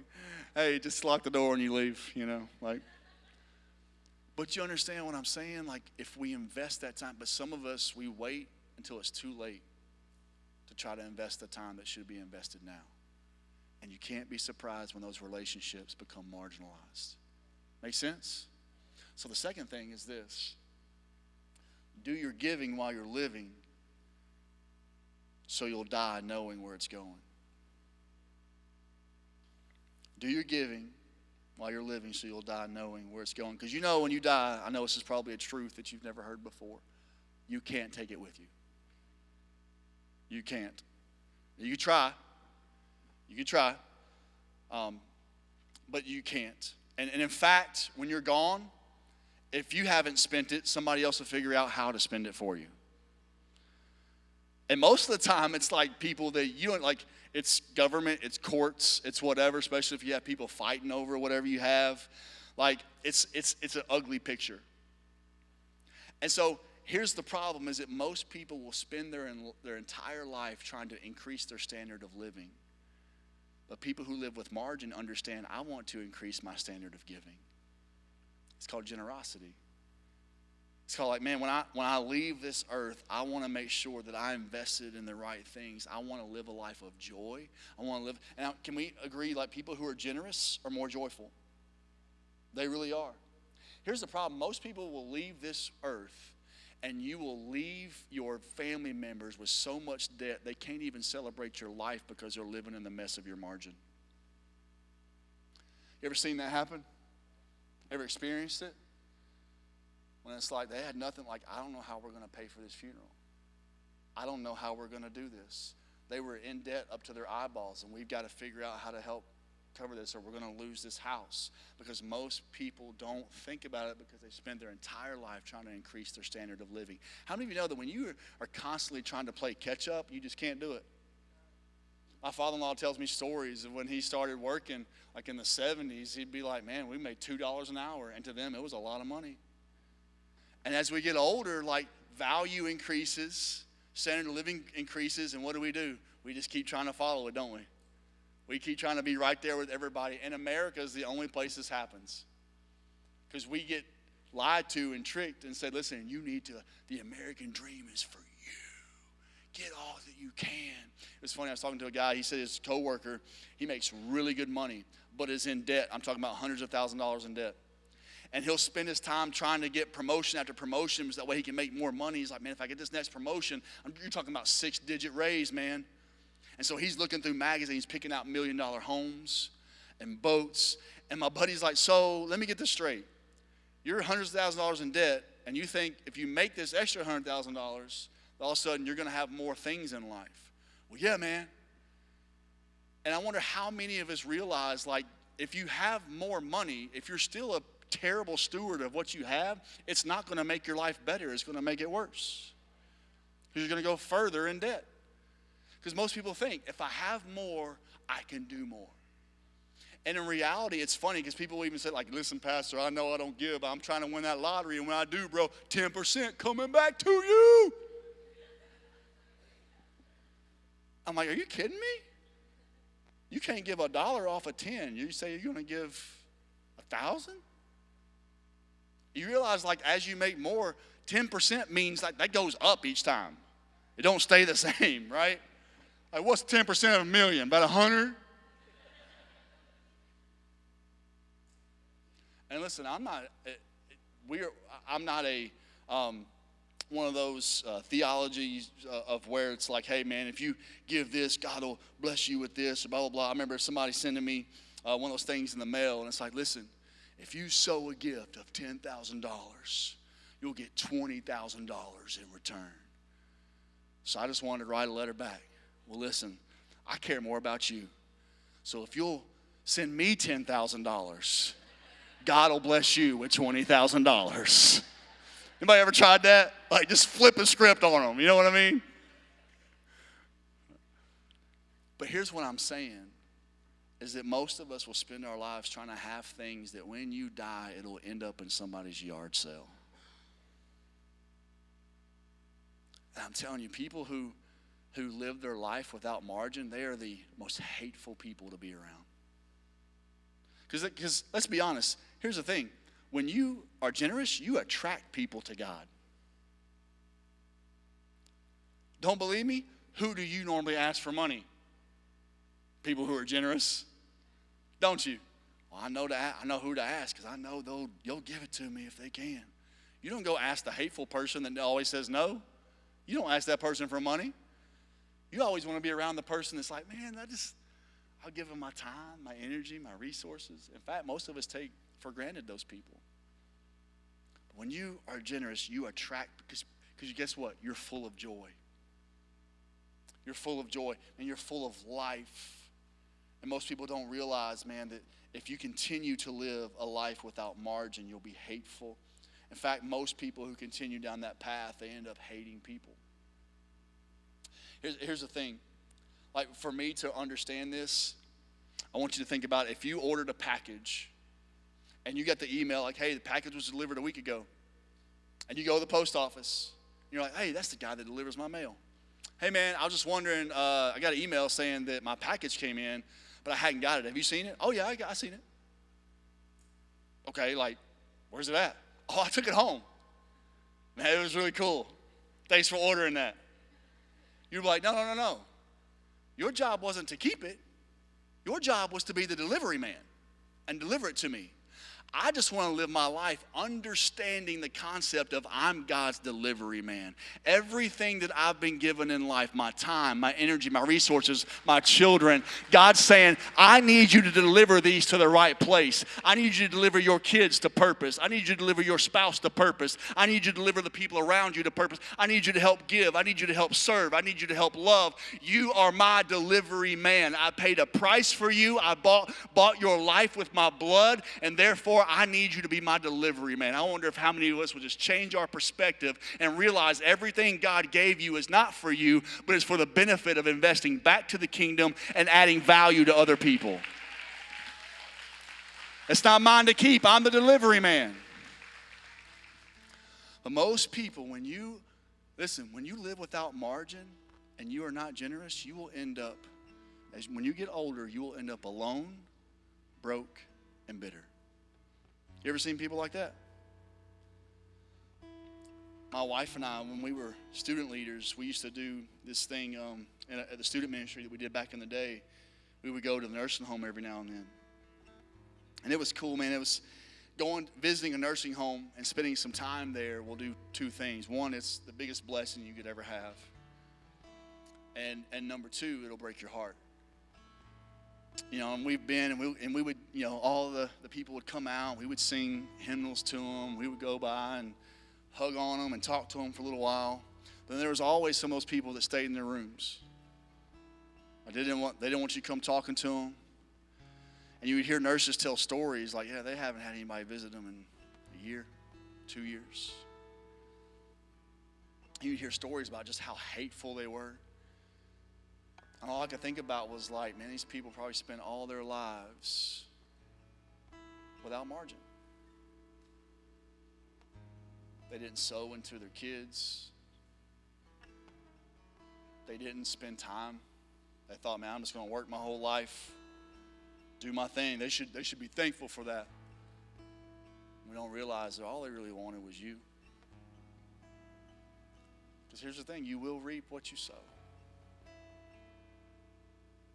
Hey, just lock the door and you leave, you know, like. But you understand what I'm saying? Like, if we invest that time, but some of us, we wait until it's too late to try to invest the time that should be invested now. And you can't be surprised when those relationships become marginalized. Make sense? So the second thing is this: do your giving while you're living, so you'll die knowing where it's going. Do your giving while you're living, so you'll die knowing where it's going. Because you know when you die, I know this is probably a truth that you've never heard before, you can't take it with you. You can't. You can try. You can try. But you can't. And in fact, when you're gone, if you haven't spent it, somebody else will figure out how to spend it for you. And most of the time, it's like people that you don't like. It's government, it's courts, it's whatever, especially if you have people fighting over whatever you have. Like, it's an ugly picture. And so here's the problem, is that most people will spend their entire life trying to increase their standard of living. But people who live with margin understand, I want to increase my standard of giving. It's called generosity. It's called, like, man, when I leave this earth, I want to make sure that I invested in the right things. I want to live a life of joy. I want to live. And can we agree, like, people who are generous are more joyful? They really are. Here's the problem. Most people will leave this earth, and you will leave your family members with so much debt they can't even celebrate your life because they're living in the mess of your margin. You ever seen that happen? Ever experienced it? When it's like they had nothing, like, I don't know how we're going to pay for this funeral. I don't know how we're going to do this. They were in debt up to their eyeballs, and we've got to figure out how to help cover this, or we're going to lose this house. Because most people don't think about it because they spend their entire life trying to increase their standard of living. How many of you know that when you are constantly trying to play catch up, you just can't do it? My father-in-law tells me stories of when he started working, like in the 70s, he'd be like, man, we made $2 an hour. And to them, it was a lot of money. And as we get older, like, value increases, standard of living increases, and what do? We just keep trying to follow it, don't we? We keep trying to be right there with everybody. And America is the only place this happens. Because we get lied to and tricked and said, listen, the American dream is for you. Get all that you can. It was funny, I was talking to a guy, he said his coworker, he makes really good money, but is in debt. I'm talking about hundreds of thousands of dollars in debt. And he'll spend his time trying to get promotion after promotion so that way he can make more money. He's like, man, if I get this next promotion, you're talking about 6-digit raise, man. And so he's looking through magazines, picking out $1 million homes and boats. And my buddy's like, so let me get this straight. You're hundreds of thousands of dollars in debt, and you think if you make this extra $100,000, all of a sudden you're going to have more things in life. Well, yeah, man. And I wonder how many of us realize, like, if you have more money, if you're still a terrible steward of what you have, it's not going to make your life better. It's going to make it worse. Because you're going to go further in debt. Because most people think, if I have more, I can do more. And in reality, it's funny because people will even say, like, listen, Pastor, I know I don't give, but I'm trying to win that lottery. And when I do, bro, 10% coming back to you. I'm like, are you kidding me? You can't give $1 off of 10. You say you're going to give 1,000? You realize, like, as you make more, 10% means like that goes up each time. It don't stay the same, right? Like, what's 10% of a million? About 100? And listen, I'm not a one of those theologies of where it's like, hey man, if you give this, God will bless you with this, blah blah blah. I remember somebody sending me one of those things in the mail, and it's like, listen, if you sow a gift of $10,000, you'll get $20,000 in return. So I just wanted to write a letter back. Well, listen, I care more about you. So if you'll send me $10,000, God will bless you with $20,000. Anybody ever tried that? Like, just flip a script on them. You know what I mean? But here's what I'm saying, is that most of us will spend our lives trying to have things that when you die, it'll end up in somebody's yard sale. And I'm telling you, people who live their life without margin, they are the most hateful people to be around. Because let's be honest, here's the thing. When you are generous, you attract people to God. Don't believe me? Who do you normally ask for money? People who are generous. Don't you? Well, I know who to ask, because I know you'll give it to me if they can. You don't go ask the hateful person that always says no. You don't ask that person for money. You always want to be around the person that's like, man, I'll give them my time, my energy, my resources. In fact, most of us take for granted those people. But when you are generous, you attract, because guess what? You're full of joy. You're full of joy, and you're full of life. And most people don't realize, man, that if you continue to live a life without margin, you'll be hateful. In fact, most people who continue down that path, they end up hating people. Here's the thing. Like, for me to understand this, I want you to think about if you ordered a package and you got the email like, hey, the package was delivered a week ago. And you go to the post office. And you're like, hey, that's the guy that delivers my mail. Hey, man, I was just wondering, I got an email saying that my package came in, but I hadn't got it. Have you seen it? Oh, yeah, I seen it. Okay, like, where's it at? Oh, I took it home. Man, it was really cool. Thanks for ordering that. You're like, no. Your job wasn't to keep it. Your job was to be the delivery man and deliver it to me. I just want to live my life understanding the concept of I'm God's delivery man. Everything that I've been given in life, my time, my energy, my resources, my children, God's saying, I need you to deliver these to the right place. I need you to deliver your kids to purpose. I need you to deliver your spouse to purpose. I need you to deliver the people around you to purpose. I need you to help give. I need you to help serve. I need you to help love. You are my delivery man. I paid a price for you. I bought your life with my blood, and therefore I need you to be my delivery man. I wonder if how many of us would just change our perspective and realize everything God gave you is not for you, but is for the benefit of investing back to the kingdom and adding value to other people. It's not mine to keep. I'm the delivery man. But most people, when you live without margin and you are not generous, you will end up, when you get older, you will end up alone, broke, and bitter. You ever seen people like that? My wife and I, when we were student leaders, we used to do this thing at the student ministry that we did back in the day. We would go to the nursing home every now and then. And it was cool, man. It was visiting a nursing home and spending some time there will do two things. One, it's the biggest blessing you could ever have. And number two, it'll break your heart. You know, and we've been, and we would, you know, all the people would come out. We would sing hymnals to them. We would go by and hug on them and talk to them for a little while. Then there was always some of those people that stayed in their rooms. They didn't want you to come talking to them. And you would hear nurses tell stories like, yeah, they haven't had anybody visit them in a year, 2 years. You would hear stories about just how hateful they were. And all I could think about was like, man, these people probably spent all their lives without margin. They didn't sow into their kids. They didn't spend time They thought, man, I'm just going to work my whole life, do my thing. They should be thankful for that. We don't realize that all they really wanted was you. Because here's the thing, you will reap what you sow.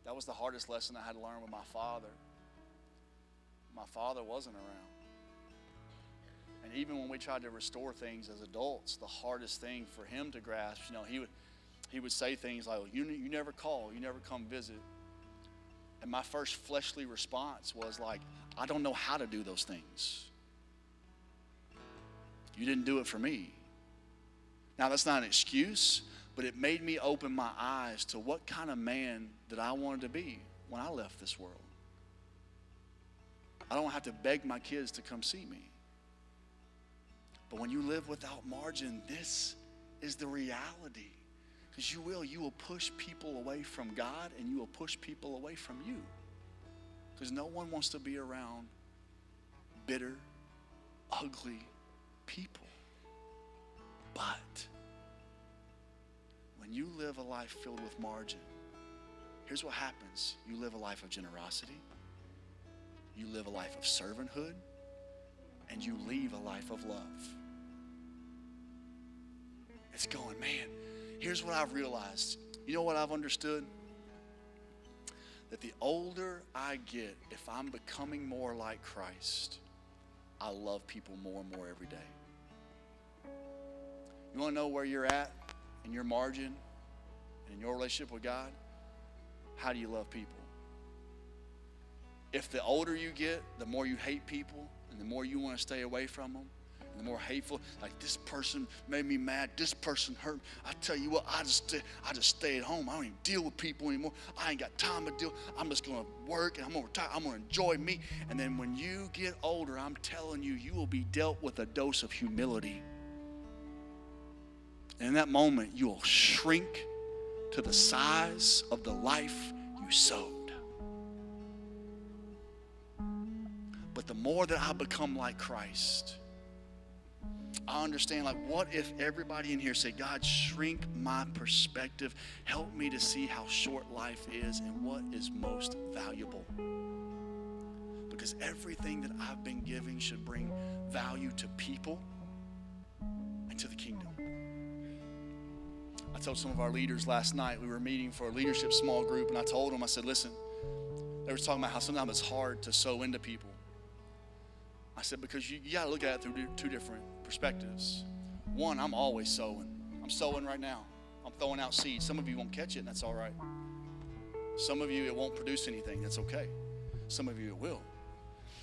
That was the hardest lesson I had to learn with my father. My father wasn't around. And even when we tried to restore things as adults, the hardest thing for him to grasp, he would say things like, you never call, you never come visit. And my first fleshly response was like, I don't know how to do those things. You didn't do it for me. Now, that's not an excuse, but it made me open my eyes to what kind of man that I wanted to be when I left this world. I don't have to beg my kids to come see me. But when you live without margin, this is the reality. Because you will push people away from God, and you will push people away from you. Because no one wants to be around bitter, ugly people. But when you live a life filled with margin, here's what happens. You live a life of generosity. You live a life of servanthood. And you leave a life of love. It's going, man, here's what I've realized. You know what I've understood? That the older I get, if I'm becoming more like Christ, I love people more and more every day. You want to know where you're at in your margin and in your relationship with God? How do you love people? If the older you get, the more you hate people and the more you want to stay away from them, and the more hateful, like this person made me mad, this person hurt me. I tell you what, I just stay at home. I don't even deal with people anymore. I ain't got time to deal. I'm just going to work and I'm going to retire. I'm going to enjoy me. And then when you get older, I'm telling you, you will be dealt with a dose of humility. And in that moment, you will shrink to the size of the life you sowed. But the more that I become like Christ, I understand, like, what if everybody in here said, God, shrink my perspective. Help me to see how short life is and what is most valuable. Because everything that I've been giving should bring value to people and to the kingdom. I told some of our leaders last night, we were meeting for a leadership small group, and I told them, I said, listen, they were talking about how sometimes it's hard to sow into people. I said, because you got to look at it through two different perspectives. One, I'm always sowing. I'm sowing right now. I'm throwing out seeds. Some of you won't catch it, and that's all right. Some of you, it won't produce anything. That's okay. Some of you, it will.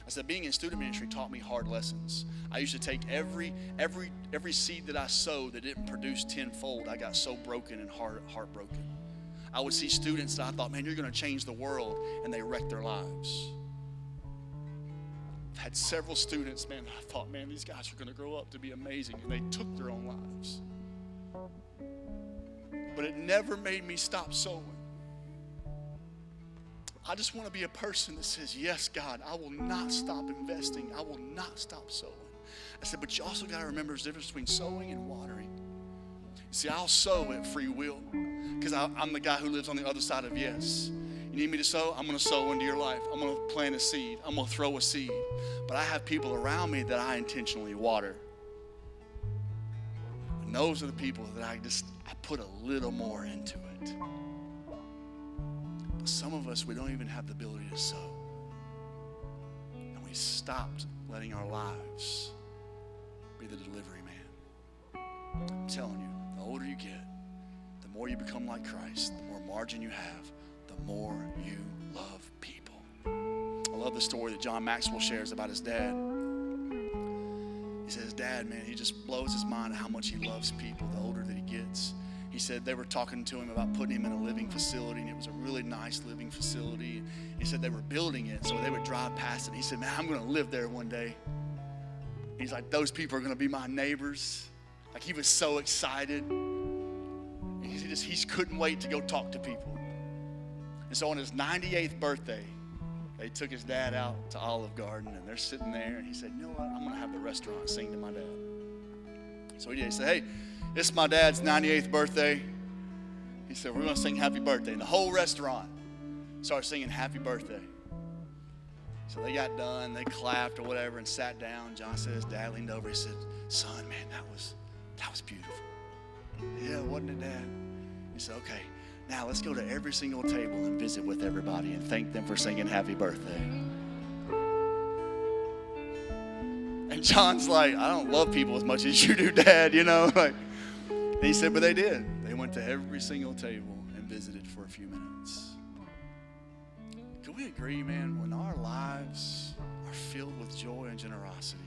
I said, being in student ministry taught me hard lessons. I used to take every seed that I sowed that didn't produce tenfold. I got so broken and heartbroken. I would see students that I thought, man, you're going to change the world, and they wrecked their lives. I've had several students, man, I thought, man, these guys are going to grow up to be amazing, and they took their own lives. But it never made me stop sowing. I just want to be a person that says, yes, God, I will not stop investing. I will not stop sowing. I said, but you also got to remember there's a difference between sowing and watering. You see, I'll sow at free will because I'm the guy who lives on the other side of yes. You need me to sow? I'm going to sow into your life. I'm going to plant a seed. I'm going to throw a seed. But I have people around me that I intentionally water. And those are the people that I put a little more into it. But some of us, we don't even have the ability to sow. And we stopped letting our lives be the delivery man. I'm telling you, the older you get, the more you become like Christ, the more margin you have, the more you love people. I love the story that John Maxwell shares about his dad. He says, his dad, man, he just blows his mind at how much he loves people the older that he gets. He said they were talking to him about putting him in a living facility, and it was a really nice living facility. He said they were building it, so they would drive past it. He said, man, I'm going to live there one day. He's like, those people are going to be my neighbors. Like, he was so excited. And he couldn't wait to go talk to people. And so on his 98th birthday, they took his dad out to Olive Garden, and they're sitting there, and he said, you know what, I'm going to have the restaurant sing to my dad. So he did. He said, hey, it's my dad's 98th birthday. He said, we're going to sing happy birthday. And the whole restaurant started singing happy birthday. So they got done, they clapped or whatever and sat down. John said, his dad leaned over, he said, son, man, that was beautiful. Yeah, wasn't it, Dad? He said, okay, now let's go to every single table and visit with everybody and thank them for singing happy birthday. And John's like, I don't love people as much as you do, Dad, you know. Like, and he said, but they did. They went to every single table and visited for a few minutes. Can we agree, man, when our lives are filled with joy and generosity,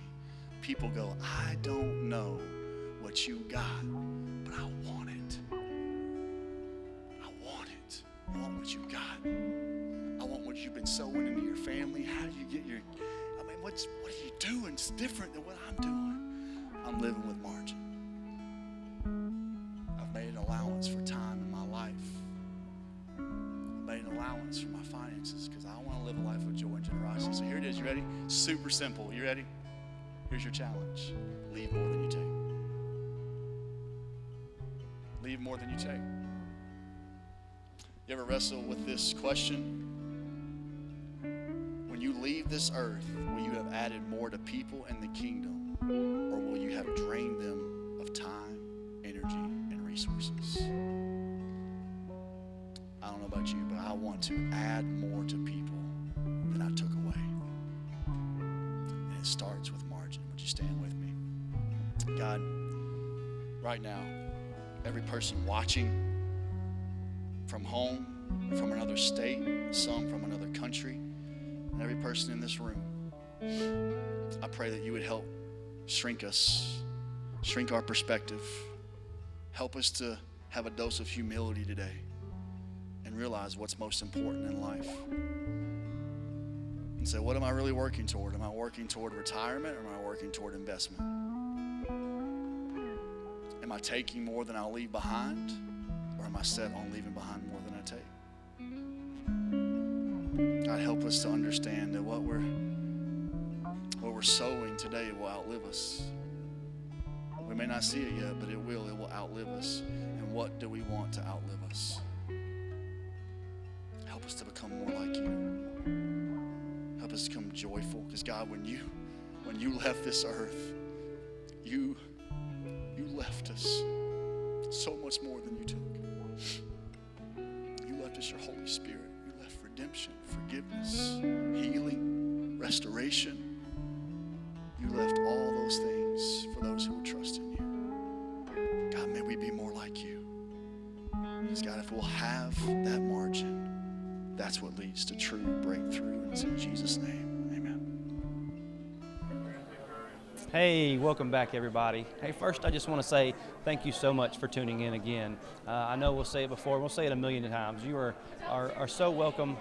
people go, I don't know what you got, but I want it. I want it. I want what you got. I want what you've been sowing into your family. How do you get your, I mean, what are you doing? It's different than what I'm doing. I'm living with margin. I've made an allowance for time in my life. I've made an allowance for my finances because I want to live a life of joy and generosity. So here it is. You ready? Super simple. You ready? Here's your challenge. Leave more than you take. Leave more than you take. You ever wrestle with this question? When you leave this earth, will you have added more to people in the kingdom, or will you have drained them of time, energy, and resources? I don't know about you, but I want to add more to people than I took away. And it starts with margin. Would you stand with me? God, right now, every person watching from home, from another state, some from another country, and every person in this room, I pray that you would help shrink us, shrink our perspective, help us to have a dose of humility today and realize what's most important in life. And say, what am I really working toward? Am I working toward retirement, or am I working toward investment? Am I taking more than I'll leave behind, or am I set on leaving behind more than I take? God, help us to understand that what we're sowing today will outlive us. We may not see it yet, but it will outlive us. And what do we want to outlive us? Help us to become more like you. Help us become joyful. Because God, when you left this earth, you left us so much more than you took. You left us your Holy Spirit. You left redemption, forgiveness, healing, restoration. You left all those things for those who would trust in you. God, may we be more like you. Because God, if we'll have that margin, that's what leads to true breakthrough. And it's in Jesus' name, amen. Hey, welcome back, everybody. Hey, first I just want to say thank you so much for tuning in again. I know we'll say it before, we'll say it a million times. You are so welcome,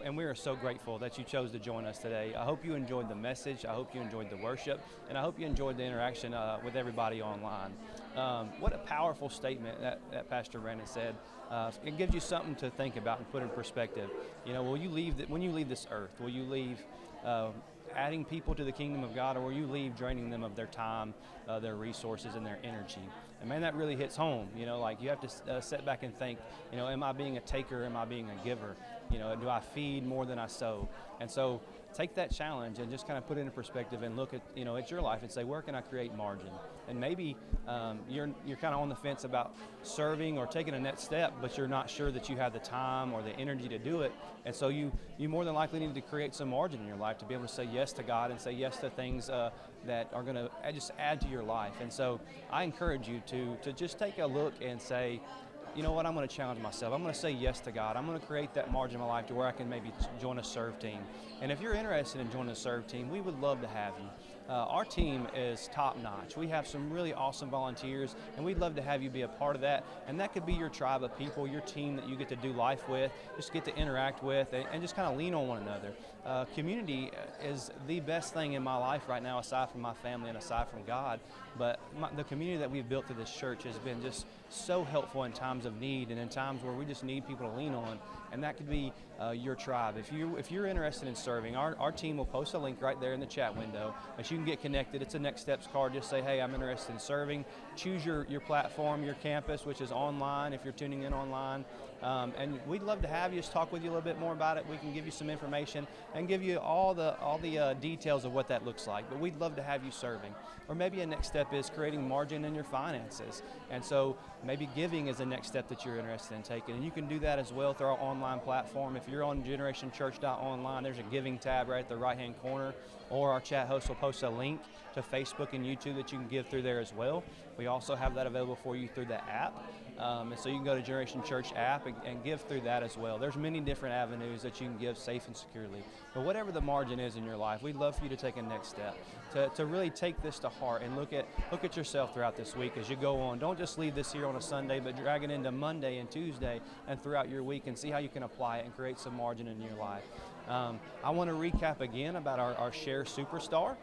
and we are so grateful that you chose to join us today. I hope you enjoyed the message. I hope you enjoyed the worship, and I hope you enjoyed the interaction with everybody online. What a powerful statement that Pastor Brandon said. It gives you something to think about and put in perspective. You know, when you leave this earth, will you leave adding people to the kingdom of God, or will you leave draining them of their time, their resources, and their energy? And man, that really hits home. You know, like you have to sit back and think, you know, am I being a taker? Am I being a giver? You know, do I feed more than I sow? And so take that challenge and just kind of put it in perspective and look at, you know, at your life and say, where can I create margin? And maybe you're kind of on the fence about serving or taking a next step, but you're not sure that you have the time or the energy to do it. And so you more than likely need to create some margin in your life to be able to say yes to God and say yes to things that are going to just add to your life. And so I encourage you to just take a look and say, you know what, I'm going to challenge myself. I'm going to say yes to God. I'm going to create that margin in my life to where I can maybe join a serve team. And if you're interested in joining a serve team, we would love to have you. Our team is top notch. We have some really awesome volunteers, and we'd love to have you be a part of that. And that could be your tribe of people, your team that you get to do life with, just get to interact with, and just kind of lean on one another. Community is the best thing in my life right now, aside from my family and aside from God. But the community that we've built through this church has been just so helpful in times of need and in times where we just need people to lean on. and that could be your tribe. If you're interested in serving, our team will post a link right there in the chat window that you can get connected. It's a next steps card. Just say, hey, I'm interested in serving. Choose your platform, your campus, which is online if you're tuning in online. And we'd love to have you, just talk with you a little bit more about it. We can give you some information and give you all the details of what that looks like. But we'd love to have you serving. Or maybe a next step is creating margin in your finances. And so maybe giving is the next step that you're interested in taking. And you can do that as well through our online platform. If you're on generationchurch.online, there's a giving tab right at the right-hand corner. Or our chat host will post a link to Facebook and YouTube that you can give through there as well. We also have that available for you through the app. And so you can go to Generation Church app and give through that as well. There's many different avenues that you can give safe and securely. But whatever the margin is in your life, we'd love for you to take a next step, to really take this to heart and look at yourself throughout this week as you go on. Don't just leave this here on a Sunday, but drag it into Monday and Tuesday and throughout your week and see how you can apply it and create some margin in your life. I want to recap again about our Share Superstar.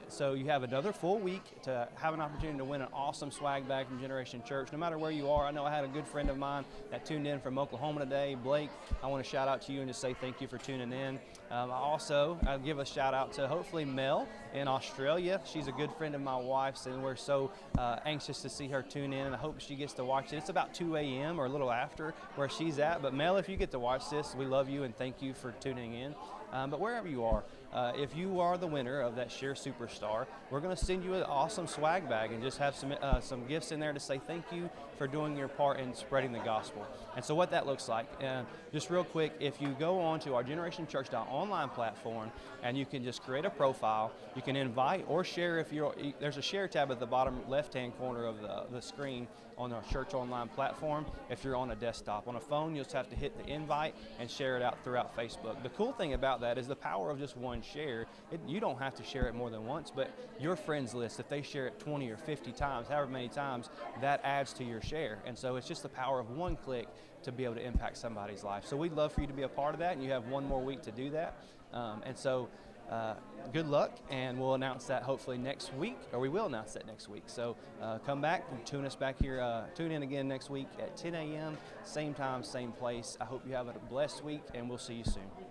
So you have another full week to have an opportunity to win an awesome swag bag from Generation Church, no matter where you are. I know I had a good friend of mine that tuned in from Oklahoma today, Blake. I want to shout out to you and just say thank you for tuning in. I'll give a shout out to hopefully Mel in Australia. She's a good friend of my wife's, and we're so anxious to see her tune in, and I hope she gets to watch it. It's about 2 a.m. or a little after where she's at, but Mel, if you get to watch this, we love you and thank you for tuning in. But wherever you are, if you are the winner of that Share Superstar, we're going to send you an awesome swag bag and just have some gifts in there to say thank you for doing your part in spreading the gospel. And so what that looks like, just real quick, if you go on to our generationchurch.online platform and you can just create a profile, you can invite or share. There's a share tab at the bottom left-hand corner of the screen on our church online platform. If you're on a desktop, on a phone, you'll just have to hit the invite and share it out throughout Facebook. The cool thing about that is the power of just one share. You don't have to share it more than once, but your friends list, if they share it 20 or 50 times, however many times, that adds to your share. And so it's just the power of one click to be able to impact somebody's life. So we'd love for you to be a part of that, and you have one more week to do that. Good luck, and we'll announce that hopefully next week, or we will announce that next week. So come back and tune us back here. Tune in again next week at 10 a.m., same time, same place. I hope you have a blessed week, and we'll see you soon.